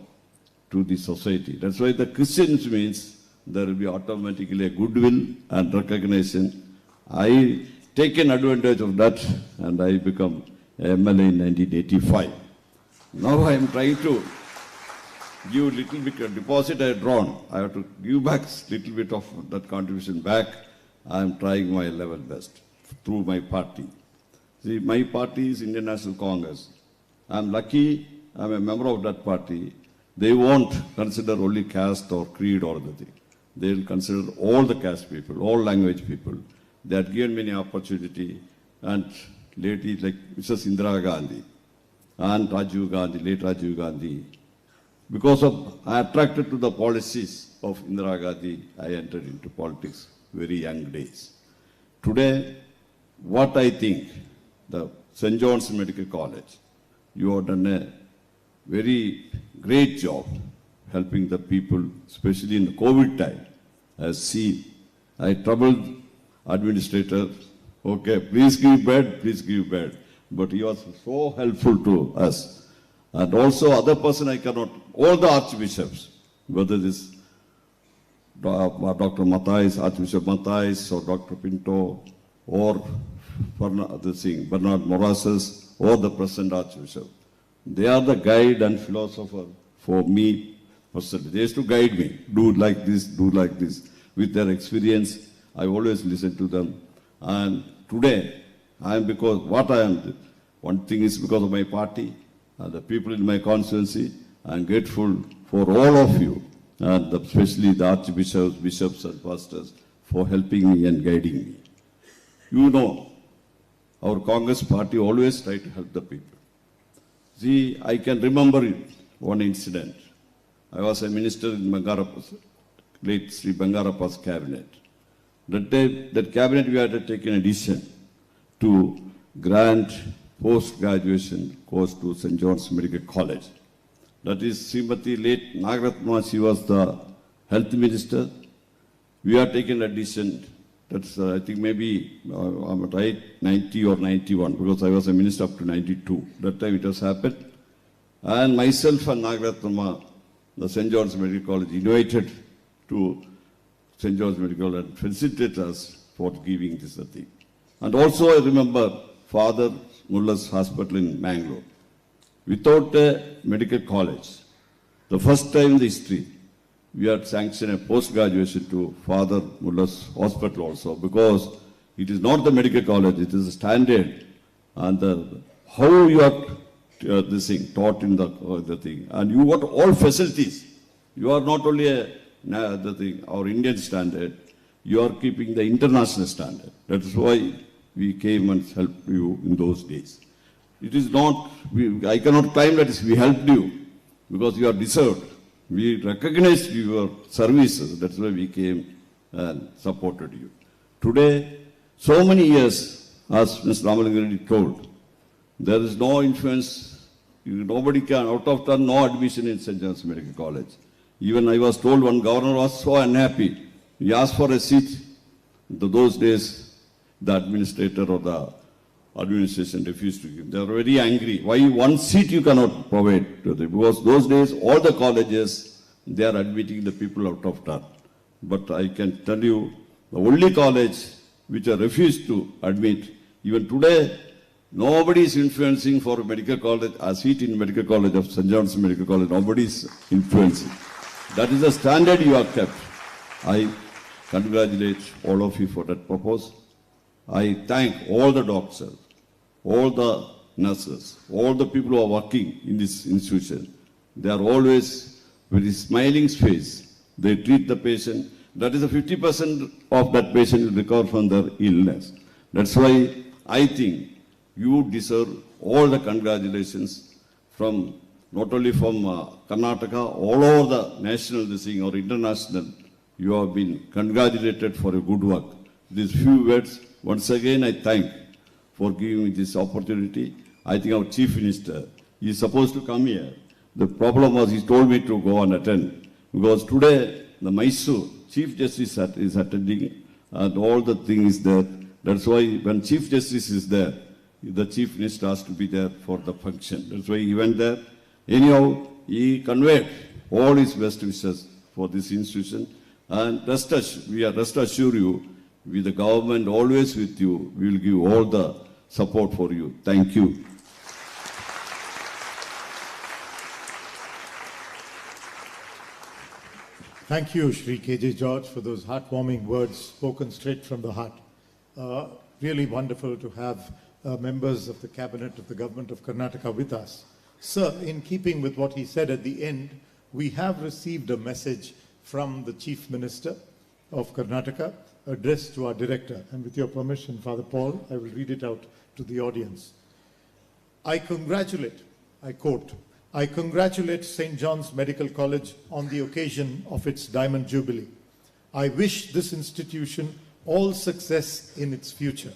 Speaker 9: to the society. That's why the Christians means there will be automatically a goodwill and recognition. I taken advantage of that and I become MLA in 1985. Now I am trying to give little bit of deposit I had drawn. I have to give back little bit of that contribution back. I am trying my level best through my party. See, my party is Indian National Congress. I am lucky I am a member of that party. They won't consider only caste or creed or the thing. They will consider all the caste people, all language people. They have given many opportunity. And ladies like Mrs. Indira Gandhi and Rajiv Gandhi, late Rajiv Gandhi. Because of, I attracted to the policies of Indira Gandhi, I entered into politics very young days. Today, what I think, the St. John's Medical College, you have done a very great job helping the people, especially in the COVID time. I troubled administrator, okay, please give bed, please give bed. But he was so helpful to us. And also other person I cannot, all the archbishops, whether this Dr. Matthias, Archbishop Matthias, or Dr. Pinto, or Bernard Morases, or the present Archbishop. They are the guide and philosopher for me personally. They used to guide me, do like this, do like this. With their experience, I always listen to them. And today, I am because what I am, one thing is because of my party and the people in my constituency. I am grateful for all of you, and especially the archbishops, bishops and pastors for helping me and guiding me. You know, our Congress party always try to help the people. See, I can remember one incident. I was a minister in Bangarappa's, late Sri Bangarappa's cabinet. That day, that cabinet we had to take an decision to grant post-graduation course to St. John's Medical College. That is Srimati late Nagaratma, she was the health minister. We are taking a decision, that's I think maybe I'm right, 90 or 91, because I was a minister up to 92. That time it has happened. And myself and Nagaratma, the St. John's Medical College, invited to St. John's Medical College and facilitate us for giving this thing. And also I remember Father Mulla's Hospital in Mangalore. Without a medical college, the first time in the history, we had sanctioned a post-graduation to Father Mulla's Hospital also, because it is not the medical college, it is a standard. And how you are this thing, taught in the thing. And you got all facilities. You are not only our Indian standard, you are keeping the international standard. That is why we came and helped you in those days. It is not, I cannot claim that we helped you because you are deserved. We recognized your services. That's why we came and supported you. Today, so many years, as Ms. Ramalingam told, there is no influence. Nobody can, out of turn, no admission in St. John's Medical College. Even I was told one governor was so unhappy. He asked for a seat. In those days, the administrator or the administration refused to give. They were very angry. Why one seat you cannot provide to them? Because those days, all the colleges, they are admitting the people out of turn. But I can tell you, the only college which I refused to admit, even today, nobody is influencing for a medical college, a seat in medical college of St. John's Medical College. Nobody is influencing. That is the standard you have kept. I congratulate all of you for that purpose. I thank all the doctors, all the nurses, all the people who are working in this institution. They are always with a smiling face. They treat the patient. That is, 50% of that patient will recover from their illness. That's why I think you deserve all the congratulations from, not only from Karnataka, all over the national thing or international. You have been congratulated for a good work. These few words, once again I thank for giving me this opportunity. I think our Chief Minister is supposed to come here. The problem was he told me to go and attend. Because today the Mysore Chief Justice is attending and all the things there. That's why when Chief Justice is there, the Chief Minister has to be there for the function. That's why he went there. Anyhow, he conveyed all his best wishes for this institution. And rest assure you, with the government always with you, we will give all the support for you. Thank you.
Speaker 4: Thank you, Shri K.J. George, for those heartwarming words spoken straight from the heart. Really wonderful to have members of the cabinet of the government of Karnataka with us. Sir, in keeping with what he said at the end, we have received a message from the Chief Minister of Karnataka addressed to our director. And with your permission, Father Paul, I will read it out to the audience. I quote, I congratulate St. John's Medical College on the occasion of its Diamond Jubilee. I wish this institution all success in its future.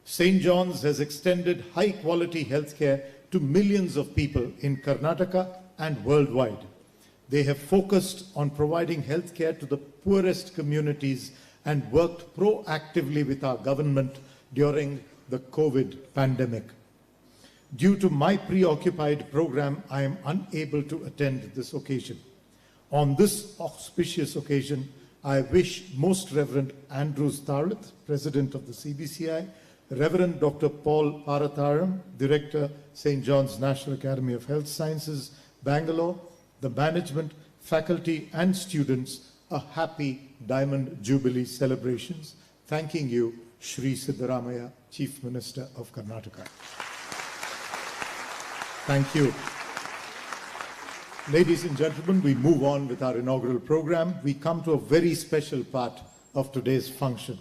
Speaker 4: St. John's has extended high-quality healthcare to millions of people in Karnataka and worldwide. They have focused on providing healthcare to the poorest communities and worked proactively with our government during the COVID pandemic. Due to my preoccupied program, I am unable to attend this occasion. On this auspicious occasion, I wish Most Reverend Andrew Starlith, President of the CBCI, Reverend Dr. Paul Paratharam, Director, St. John's National Academy of Health Sciences, Bangalore, the management, faculty and students a happy Diamond Jubilee celebrations. Thanking you, Shri Siddaramaya, Chief Minister of Karnataka. Thank you. Ladies and gentlemen, we move on with our inaugural program. We come to a very special part of today's function.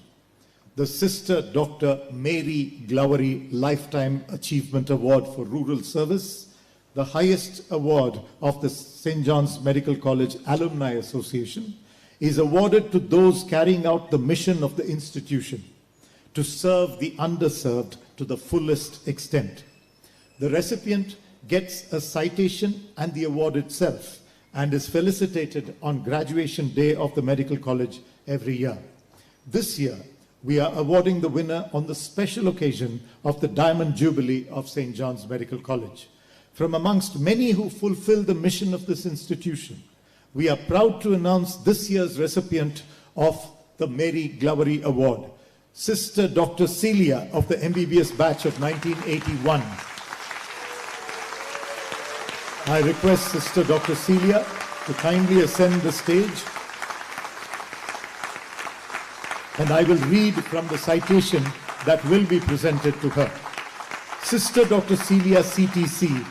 Speaker 4: The Sister Dr. Mary Glowery Lifetime Achievement Award for Rural Service, the highest award of the St. John's Medical College Alumni Association, is awarded to those carrying out the mission of the institution to serve the underserved to the fullest extent. The recipient gets a citation and the award itself and is felicitated on graduation day of the medical college every year. This year, we are awarding the winner on the special occasion of the Diamond Jubilee of St. John's Medical College. From amongst many who fulfill the mission of this institution, we are proud to announce this year's recipient of the Mary Glowery Award, Sister Dr. Celia of the MBBS batch of 1981. I request Sister Dr. Celia to kindly ascend the stage, and I will read from the citation that will be presented to her. Sister Dr. Celia CTC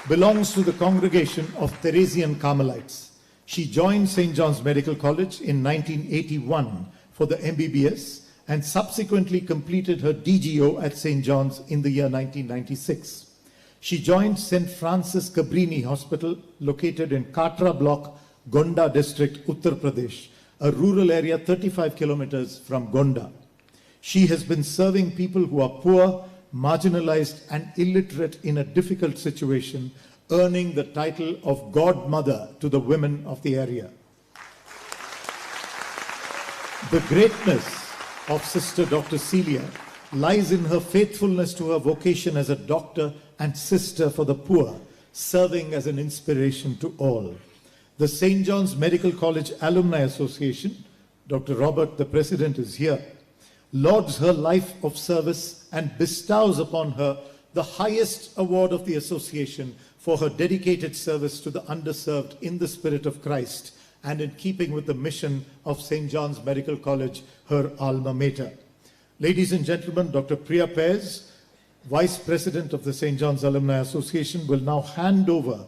Speaker 4: belongs to the congregation of Theresian Carmelites. She joined St. John's Medical College in 1981 for the MBBS and subsequently completed her DGO at St. John's in the year 1996. She joined St. Francis Cabrini Hospital located in Katra Block, Gonda District, Uttar Pradesh, a rural area 35 kilometers from Gonda. She has been serving people who are poor, marginalized and illiterate in a difficult situation, earning the title of Godmother to the women of the area. The greatness of Sister Dr. Celia lies in her faithfulness to her vocation as a doctor and sister for the poor, serving as an inspiration to all. The St. John's Medical College Alumni Association, Dr. Robert, the president, is here, lauds her life of service and bestows upon her the highest award of the association for her dedicated service to the underserved in the spirit of Christ and in keeping with the mission of St. John's Medical College, her alma mater. Ladies and gentlemen, Dr. Priya Pez, Vice President of the St. John's Alumni Association, will now hand over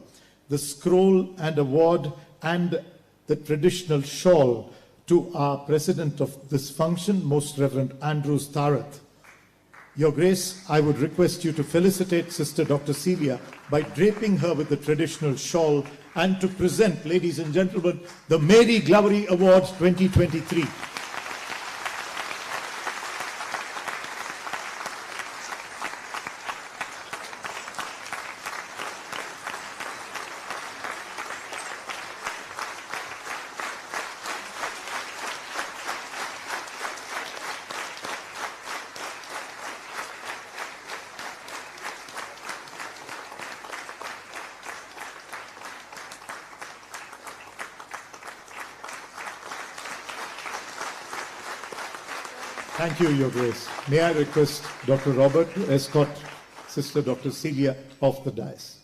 Speaker 4: the scroll and award and the traditional shawl to our President of this function, Most Reverend Andrew Starath. Your Grace, I would request you to felicitate Sister Dr. Celia by draping her with the traditional shawl and to present, ladies and gentlemen, the Mary Glowery Award 2023. Thank you, Your Grace. May I request Dr. Robert to escort Sister Dr. Celia off the dais.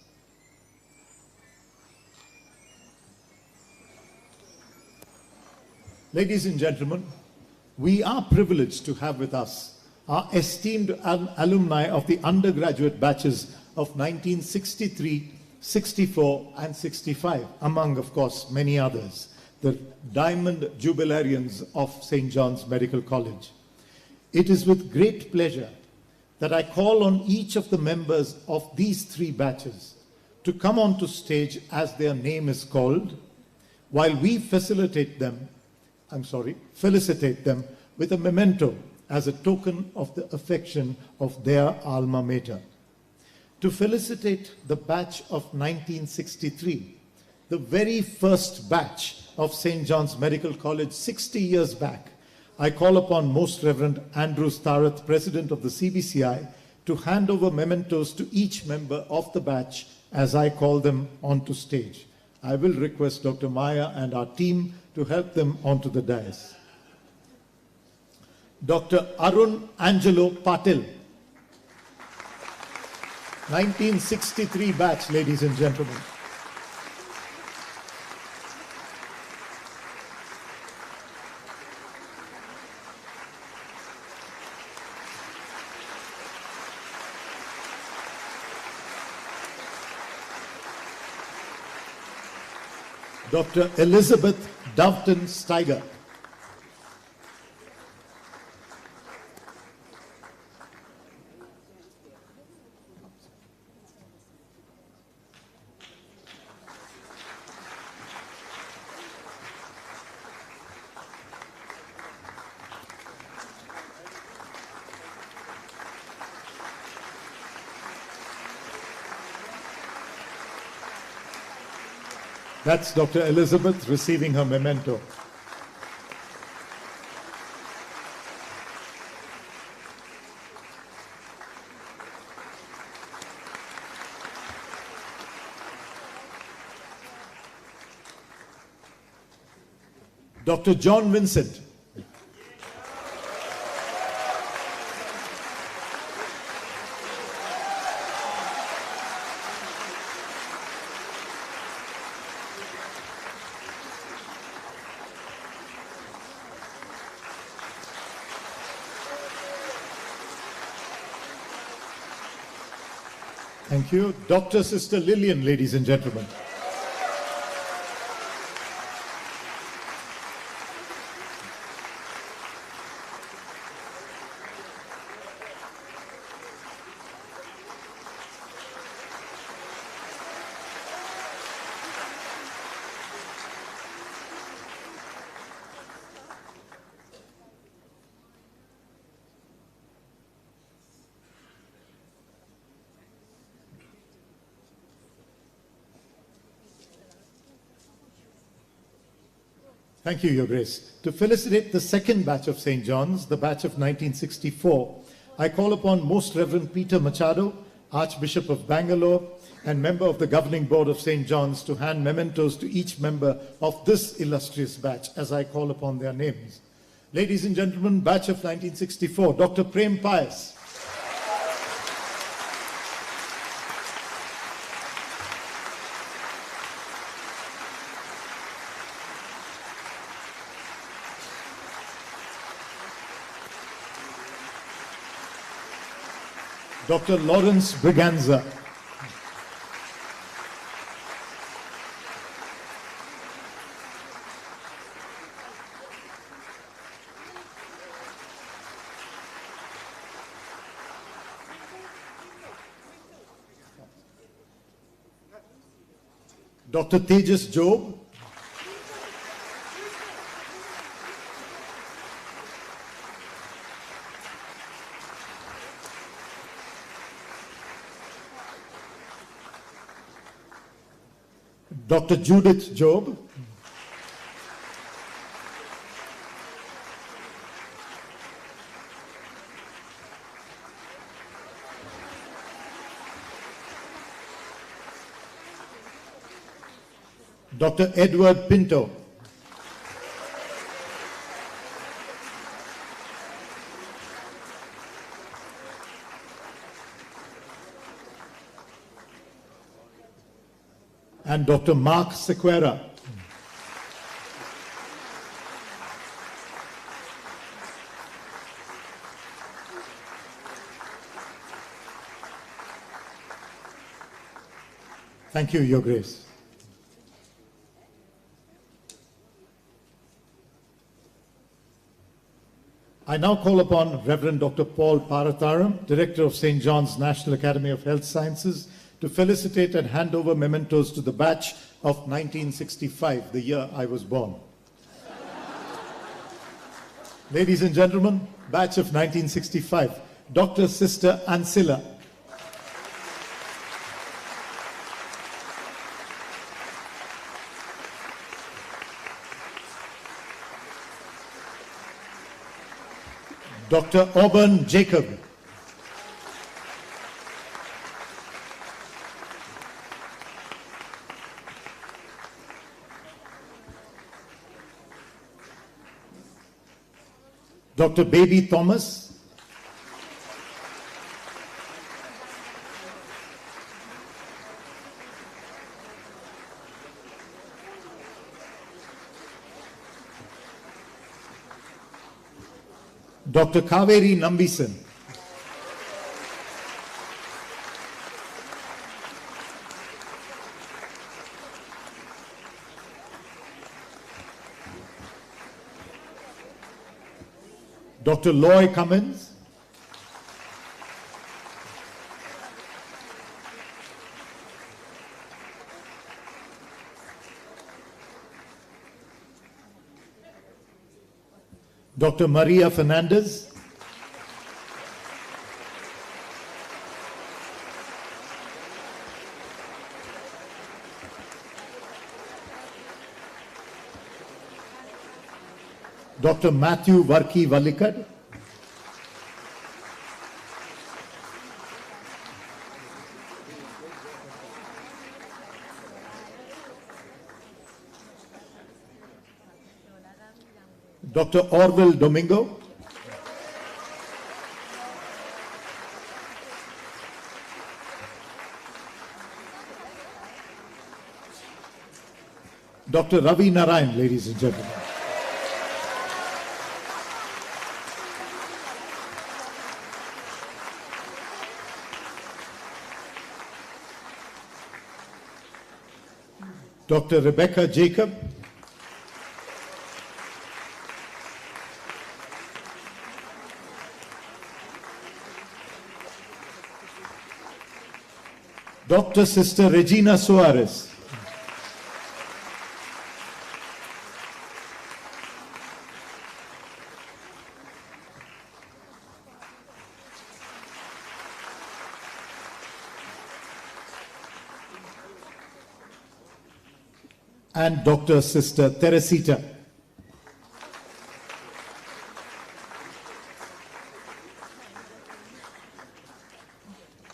Speaker 4: Ladies and gentlemen, we are privileged to have with us our esteemed alumni of the undergraduate batches of 1963, 64 and 65, among, of course, many others, the Diamond Jubilarians of St. John's Medical College. It is with great pleasure that I call on each of the members of these three batches to come onto stage as their name is called, while we felicitate them with a memento as a token of the affection of their alma mater. To felicitate the batch of 1963, the very first batch of St. John's Medical College 60 years back, I call upon Most Reverend Andrew Starath, President of the CBCI, to hand over mementos to each member of the batch as I call them onto stage. I will request Dr. Maya and our team to help them onto the dais. Dr. Arun Angelo Patil, 1963 batch, ladies and gentlemen. Dr. Elizabeth Doveton Steiger. That's Dr. Elizabeth receiving her memento. Dr. John Vincent. Thank you. Dr. Sister Lillian, ladies and gentlemen. Thank you, Your Grace. To felicitate the second batch of St. John's, the batch of 1964, I call upon Most Reverend Peter Machado, Archbishop of Bangalore and member of the Governing Board of St. John's, to hand mementos to each member of this illustrious batch as I call upon their names. Ladies and gentlemen, batch of 1964, Dr. Prem Pius. Dr. Lawrence Briganza. Dr. Tejas Job. Dr. Judith Job. Dr. Edward Pinto. And Dr. Mark Sequeira. Thank you, Your Grace. I now call upon Reverend Dr. Paul Paratharam, Director of St. John's National Academy of Health Sciences, to felicitate and hand over mementos to the batch of 1965, the year I was born. Ladies and gentlemen, batch of 1965, Dr. Sister Ancilla. Dr. Auburn Jacob. Dr. Baby Thomas. Dr. Kaveri Nambisan. Dr. Loy Cummins, Dr. Maria Fernandez, Dr. Matthew Varki Vallikad, Dr. Orville Domingo, Dr. Ravi Narayan, ladies and gentlemen. Dr. Rebecca Jacob, Dr. Sister Regina Suarez, and Dr. Sister Teresita.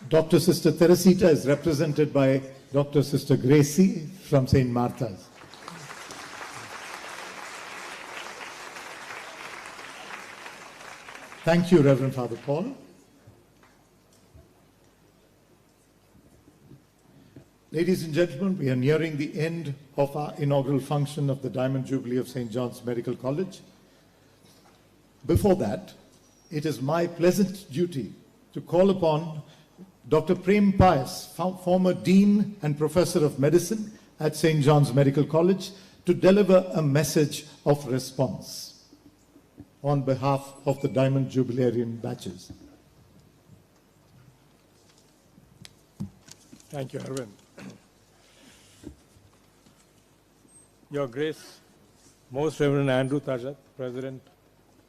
Speaker 4: Dr. Sister Teresita is represented by Dr. Sister Gracie from St. Martha's. Thank you, Reverend Father Paul. Ladies and gentlemen, we are nearing the end of our inaugural function of the Diamond Jubilee of St. John's Medical College. Before that, it is my pleasant duty to call upon Dr. Prem Pius, former Dean and Professor of Medicine at St. John's Medical College, to deliver a message of response on behalf of the Diamond Jubilarian batches.
Speaker 10: Thank you, Arvind. Your Grace, Most Reverend Andrew Tajat, President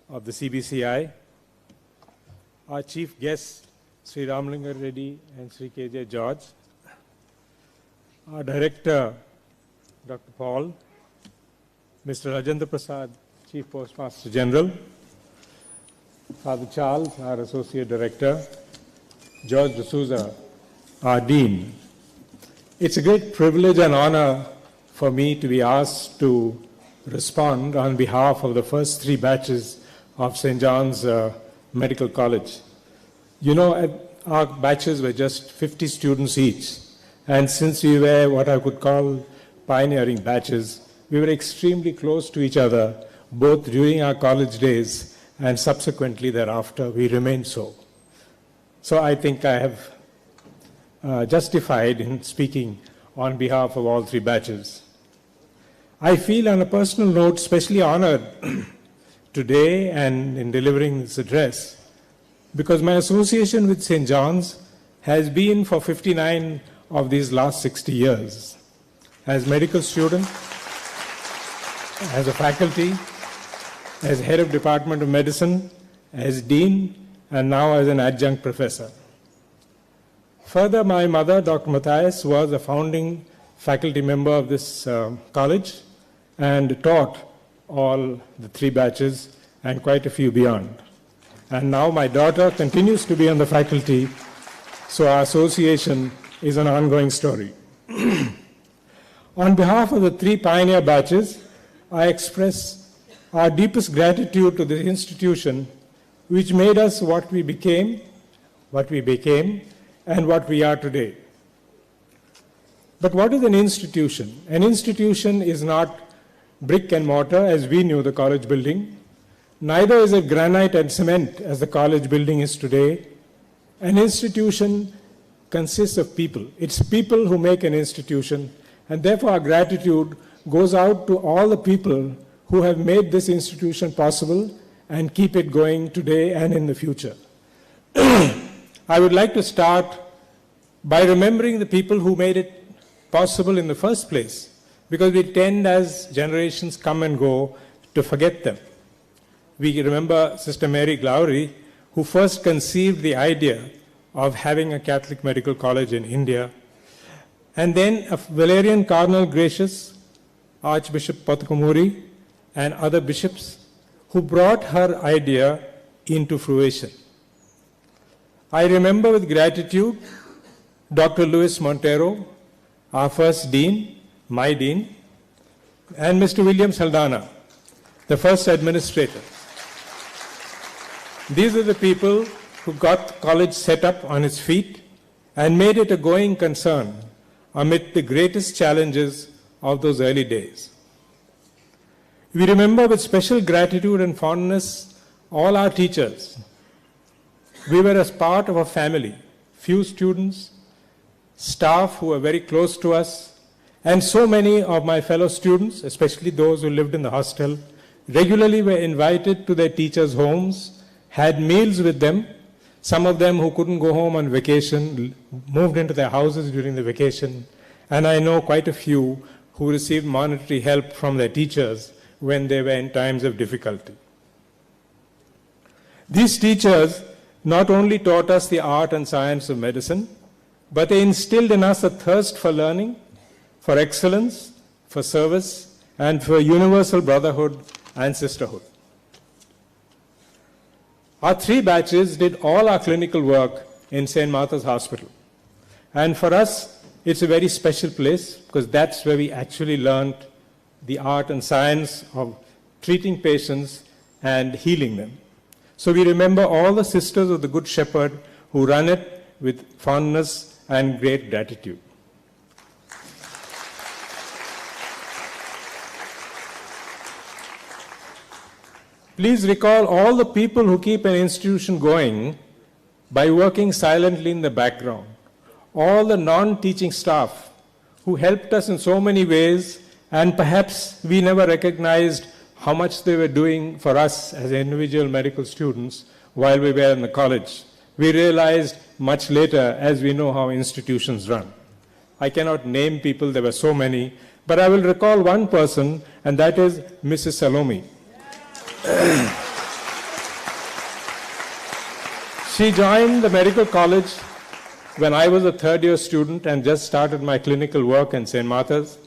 Speaker 10: of the CBCI, our Chief Guests, Sri Ramlinga Reddy and Sri K.J. George, our Director, Dr. Paul, Mr. Rajendra Prasad, Chief Postmaster General, Father Charles, our Associate Director, George D'Souza, our Dean. It's a great privilege and honor for me to be asked to respond on behalf of the first three batches of St. John's Medical College. You know, our batches were just 50 students each, and since we were what I could call pioneering batches, we were extremely close to each other, both during our college days and subsequently thereafter. We remained so. So I think I have justified in speaking on behalf of all three batches. I feel on a personal note especially honored today and in delivering this address because my association with St. John's has been for 59 of these last 60 years. As medical student, as a faculty, as head of Department of Medicine, as dean, and now as an adjunct professor. Further, my mother, Dr. Matthias, was a founding faculty member of this college and taught all the three batches and quite a few beyond. And now my daughter continues to be on the faculty, so our association is an ongoing story. On behalf of the three pioneer batches, I express our deepest gratitude to the institution which made us what we became, and what we are today. But what is an institution? An institution is not brick and mortar as we knew the college building. Neither is it granite and cement as the college building is today. An institution consists of people. It's people who make an institution, and therefore our gratitude goes out to all the people who have made this institution possible and keep it going today and in the future. I would like to start by remembering the people who made it possible in the first place, because we tend, as generations come and go, to forget them. We remember Sister Mary Glowry, who first conceived the idea of having a Catholic medical college in India, and then Valerian Cardinal Gracious, Archbishop Potakamuri, and other bishops who brought her idea into fruition. I remember with gratitude Dr. Luis Montero, our first dean, my dean, and Mr. William Saldana, the first administrator. These are the people who got the college set up on its feet and made it a going concern amid the greatest challenges of those early days. We remember with special gratitude and fondness all our teachers. We were as part of a family, few students, staff who were very close to us, and so many of my fellow students, especially those who lived in the hostel, regularly were invited to their teachers' homes, had meals with them. Some of them who couldn't go home on vacation moved into their houses during the vacation, and I know quite a few who received monetary help from their teachers when they were in times of difficulty. These teachers not only taught us the art and science of medicine, but they instilled in us a thirst for learning, for excellence, for service, and for universal brotherhood and sisterhood. Our 3 batches did all our clinical work in St. Martha's Hospital. And for us, it's a very special place because that's where we actually learned the art and science of treating patients and healing them. So we remember all the sisters of the Good Shepherd who run it with fondness and great gratitude. Please recall all the people who keep an institution going by working silently in the background. All the non-teaching staff who helped us in so many ways, and perhaps we never recognized how much they were doing for us as individual medical students while we were in the college. We realized much later as we know how institutions run. I cannot name people, there were so many, but I will recall one person, and that is Mrs. Salome. She joined the medical college when I was a third-year student and just started my clinical work in St. Martha's.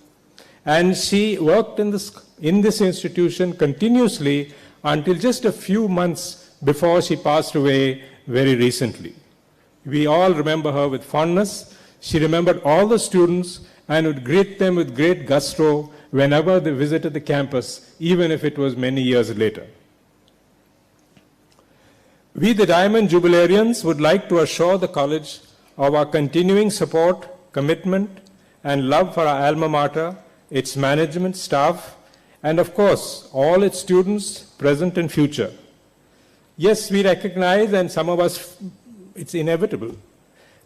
Speaker 10: And she worked in this institution continuously until just a few months before she passed away very recently. We all remember her with fondness. She remembered all the students and would greet them with great gusto whenever they visited the campus, even if it was many years later. We, the Diamond Jubilarians, would like to assure the college of our continuing support, commitment, and love for our alma mater, its management, staff, and of course, all its students, present and future. Yes, we recognize, and some of us, it's inevitable.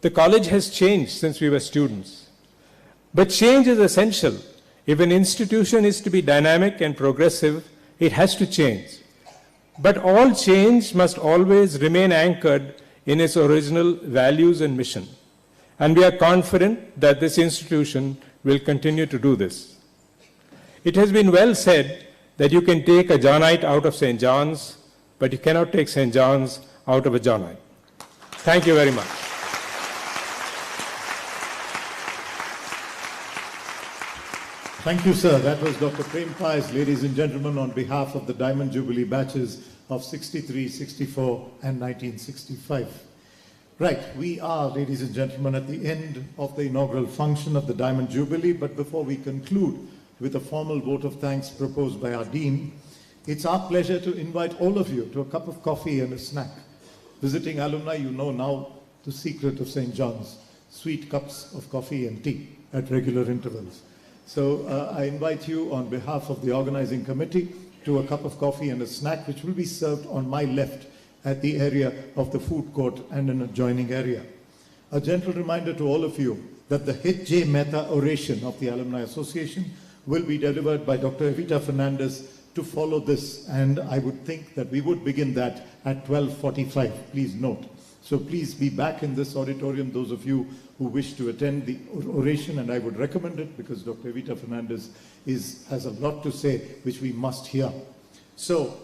Speaker 10: The college has changed since we were students. But change is essential. If an institution is to be dynamic and progressive, it has to change. But all change must always remain anchored in its original values and mission. And we are confident that this institution will continue to do this. It has been well said that you can take a Johnite out of St. John's, but you cannot take St. John's out of a Johnite. Thank you very much.
Speaker 4: Thank you, sir. That was Dr. Prem Pais, ladies and gentlemen, on behalf of the Diamond Jubilee batches of 63, 64, and 1965. Right, we are, ladies and gentlemen, at the end of the inaugural function of the Diamond Jubilee, but before we conclude with a formal vote of thanks proposed by our Dean, it's our pleasure to invite all of you to a cup of coffee and a snack. Visiting alumni, you know now the secret of St. John's, sweet cups of coffee and tea at regular intervals. So I invite you on behalf of the organizing committee to a cup of coffee and a snack, which will be served on my left at the area of the food court and an adjoining area. A gentle reminder to all of you that the H.J. Mehta oration of the Alumni Association will be delivered by Dr. Evita Fernandez, to follow this, and I would think that we would begin that at 12:45, please note. So please be back in this auditorium, those of you who wish to attend the oration, and I would recommend it because Dr. Evita Fernandez has a lot to say which we must hear. So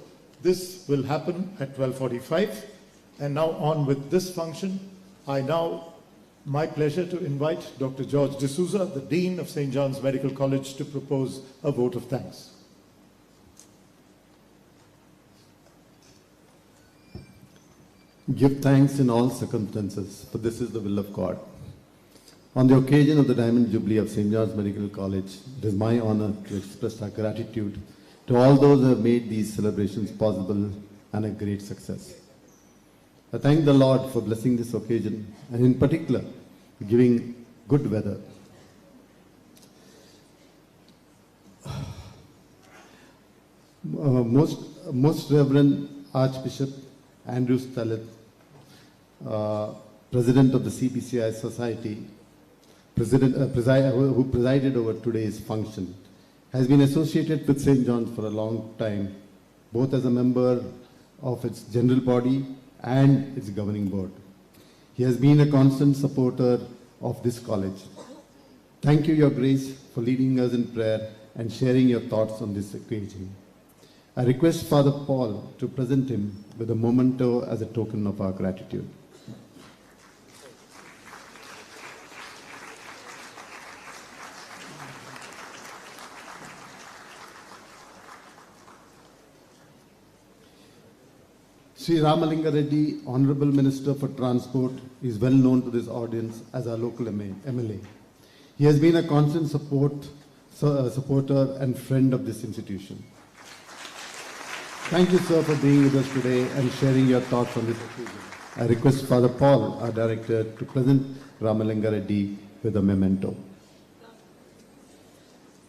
Speaker 4: this will happen at 12:45, and now on with this function. My pleasure to invite Dr. George D'Souza, the Dean of St. John's Medical College, to propose a vote of thanks.
Speaker 11: Give thanks in all circumstances, for this is the will of God. On the occasion of the Diamond Jubilee of St. John's Medical College, it is my honor to express our gratitude to all those who have made these celebrations possible and a great success. I thank the Lord for blessing this occasion, and in particular, giving good weather. Most Reverend Archbishop Andrew Stallet, President of the CBCI Society, who presided over today's function, has been associated with St. John's for a long time, both as a member of its general body and its governing board. He has been a constant supporter of this college. Thank you, Your Grace, for leading us in prayer and sharing your thoughts on this occasion. I request Father Paul to present him with a memento as a token of our gratitude. Sri Ramalinga Reddy, Honorable Minister for Transport, is well known to this audience as our local MLA. He has been a constant supporter and friend of this institution. Thank you, sir, for being with us today and sharing your thoughts on this occasion. I request Father Paul, our director, to present Ramalinga Reddy with a memento.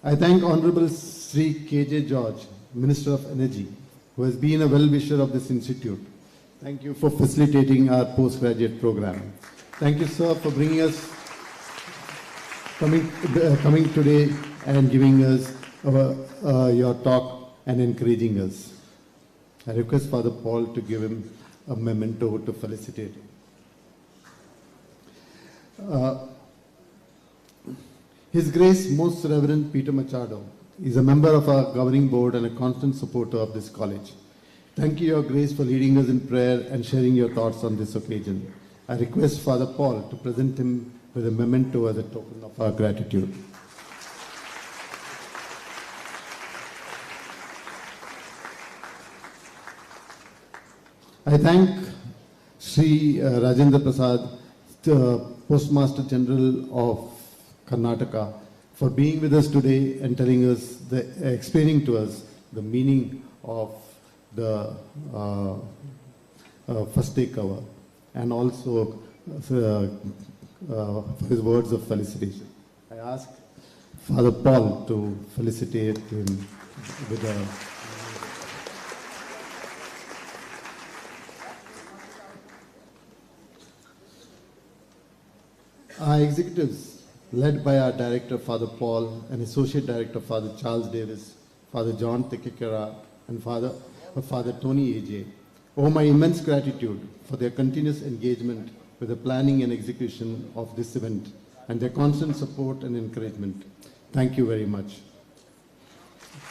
Speaker 11: I thank Honorable Sri K.J. George, Minister of Energy, who has been a well-wisher of this institute. Thank you for facilitating our postgraduate program. Thank you, sir, for bringing us, coming today and giving us your talk and encouraging us. I request Father Paul to give him a memento to felicitate him. His Grace Most Reverend Peter Machado is a member of our governing board and a constant supporter of this college. Thank you, Your Grace, for leading us in prayer and sharing your thoughts on this occasion. I request Father Paul to present him with a memento as a token of our gratitude. I thank Sri Rajendra Prasad, the Postmaster General of Karnataka, for being with us today and telling us, explaining to us the meaning of the first day cover, and also for his words of felicitation. I ask Father Paul to felicitate him with a Our executives, led by our Director, Father Paul, and Associate Director, Father Charles Davis, Father John Tekekera, and Father Tony A.J., owe my immense gratitude for their continuous engagement with the planning and execution of this event and their constant support and encouragement. Thank you very much.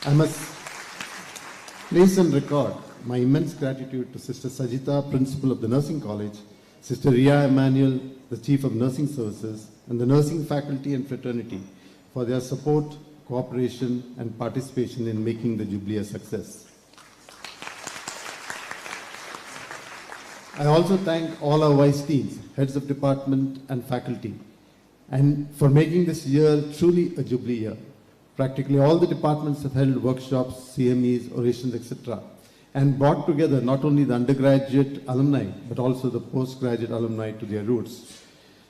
Speaker 11: I must place on record my immense gratitude to Sister Sajita, Principal of the Nursing College, Sister Ria Emanuel, the Chief of Nursing Services, and the nursing faculty and fraternity for their support, cooperation, and participation in making the Jubilee a success. I also thank all our vice deans, heads of department, and faculty, and for making this year truly a Jubilee year. Practically all the departments have held workshops, CMEs, orations, etc., and brought together not only the undergraduate alumni, but also the postgraduate alumni to their roots.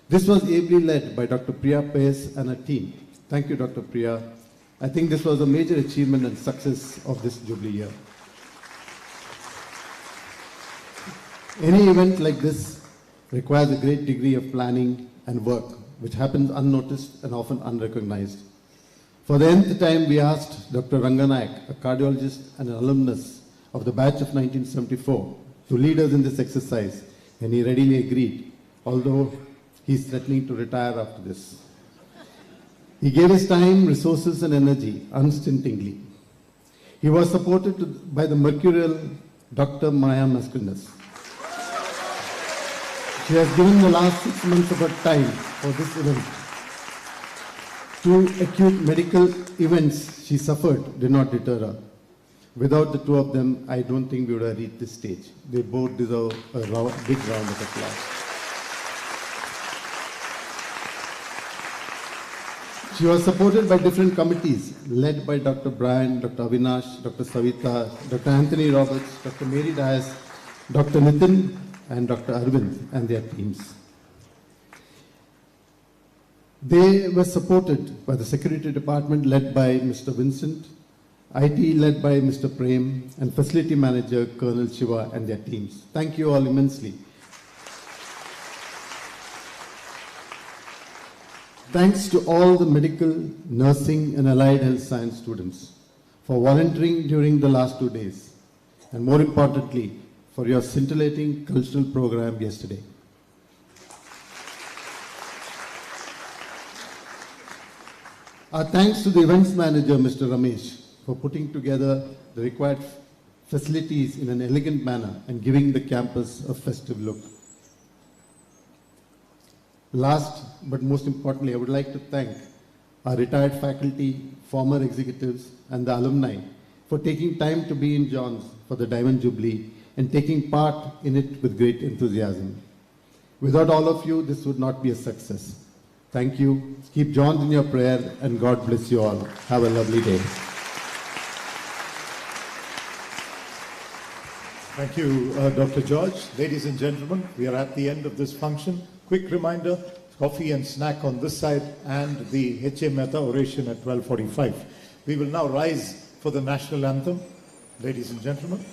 Speaker 11: This was ably led by Dr. Priya Paes and her team. Thank you, Dr. Priya. I think this was a major achievement and success of this Jubilee year. Any event like this requires a great degree of planning and work, which happens unnoticed and often unrecognized. For the nth time, we asked Dr. Ranganayak, a cardiologist and an alumnus of the batch of 1974, to lead us in this exercise, and he readily agreed, although he's threatening to retire after this. He gave his time, resources, and energy unstintingly. He was supported by the mercurial Dr. Maya Mascarenhas. She has given the last 6 months of her time for this event. 2 acute medical events she suffered did not deter her. Without the 2 of them, I don't think we would have reached this stage. They both deserve a big round of applause. She was supported by different committees led by Dr. Brian, Dr. Avinash, Dr. Savita, Dr. Anthony Roberts, Dr. Mary Dias, Dr. Nitin, and Dr. Arvind and their teams. They were supported by the Security Department led by Mr. Vincent, IT led by Mr. Prem, and Facility Manager Colonel Shiva and their teams. Thank you all immensely. Thanks to all the medical, nursing, and allied health science students for volunteering during the last 2 days, and more importantly, for your scintillating cultural program yesterday. Our thanks to the events manager, Mr. Ramesh, for putting together the required facilities in an elegant manner and giving the campus a festive look. Last but most importantly, I would like to thank our retired faculty, former executives, and the alumni for taking time to be in John's for the Diamond Jubilee and taking part in it with great enthusiasm. Without all of you, this would not be a success. Thank you. Keep John's in your prayer, and God bless you all. Have a lovely day.
Speaker 4: Thank you, Dr. George. Ladies and gentlemen, we are at the end of this function. Quick reminder, coffee and snack on this side and the H.A. Mehta oration at 12:45. We will now rise for the national anthem. Ladies and gentlemen.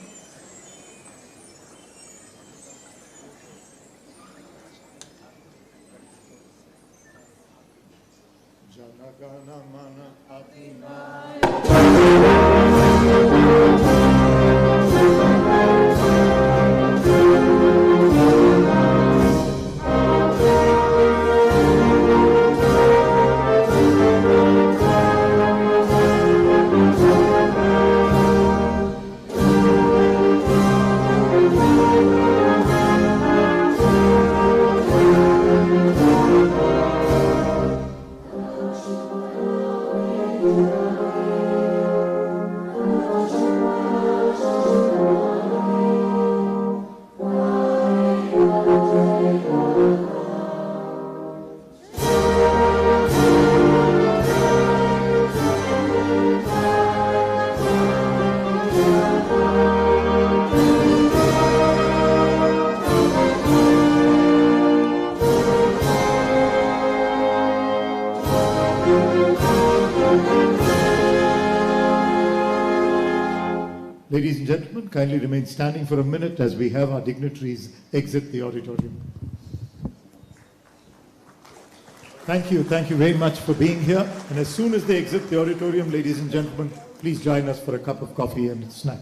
Speaker 4: Ladies and gentlemen, kindly remain standing for a minute as we have our dignitaries exit the auditorium. Thank you very much for being here. And as soon as they exit the auditorium, ladies and gentlemen, please join us for a cup of coffee and snack.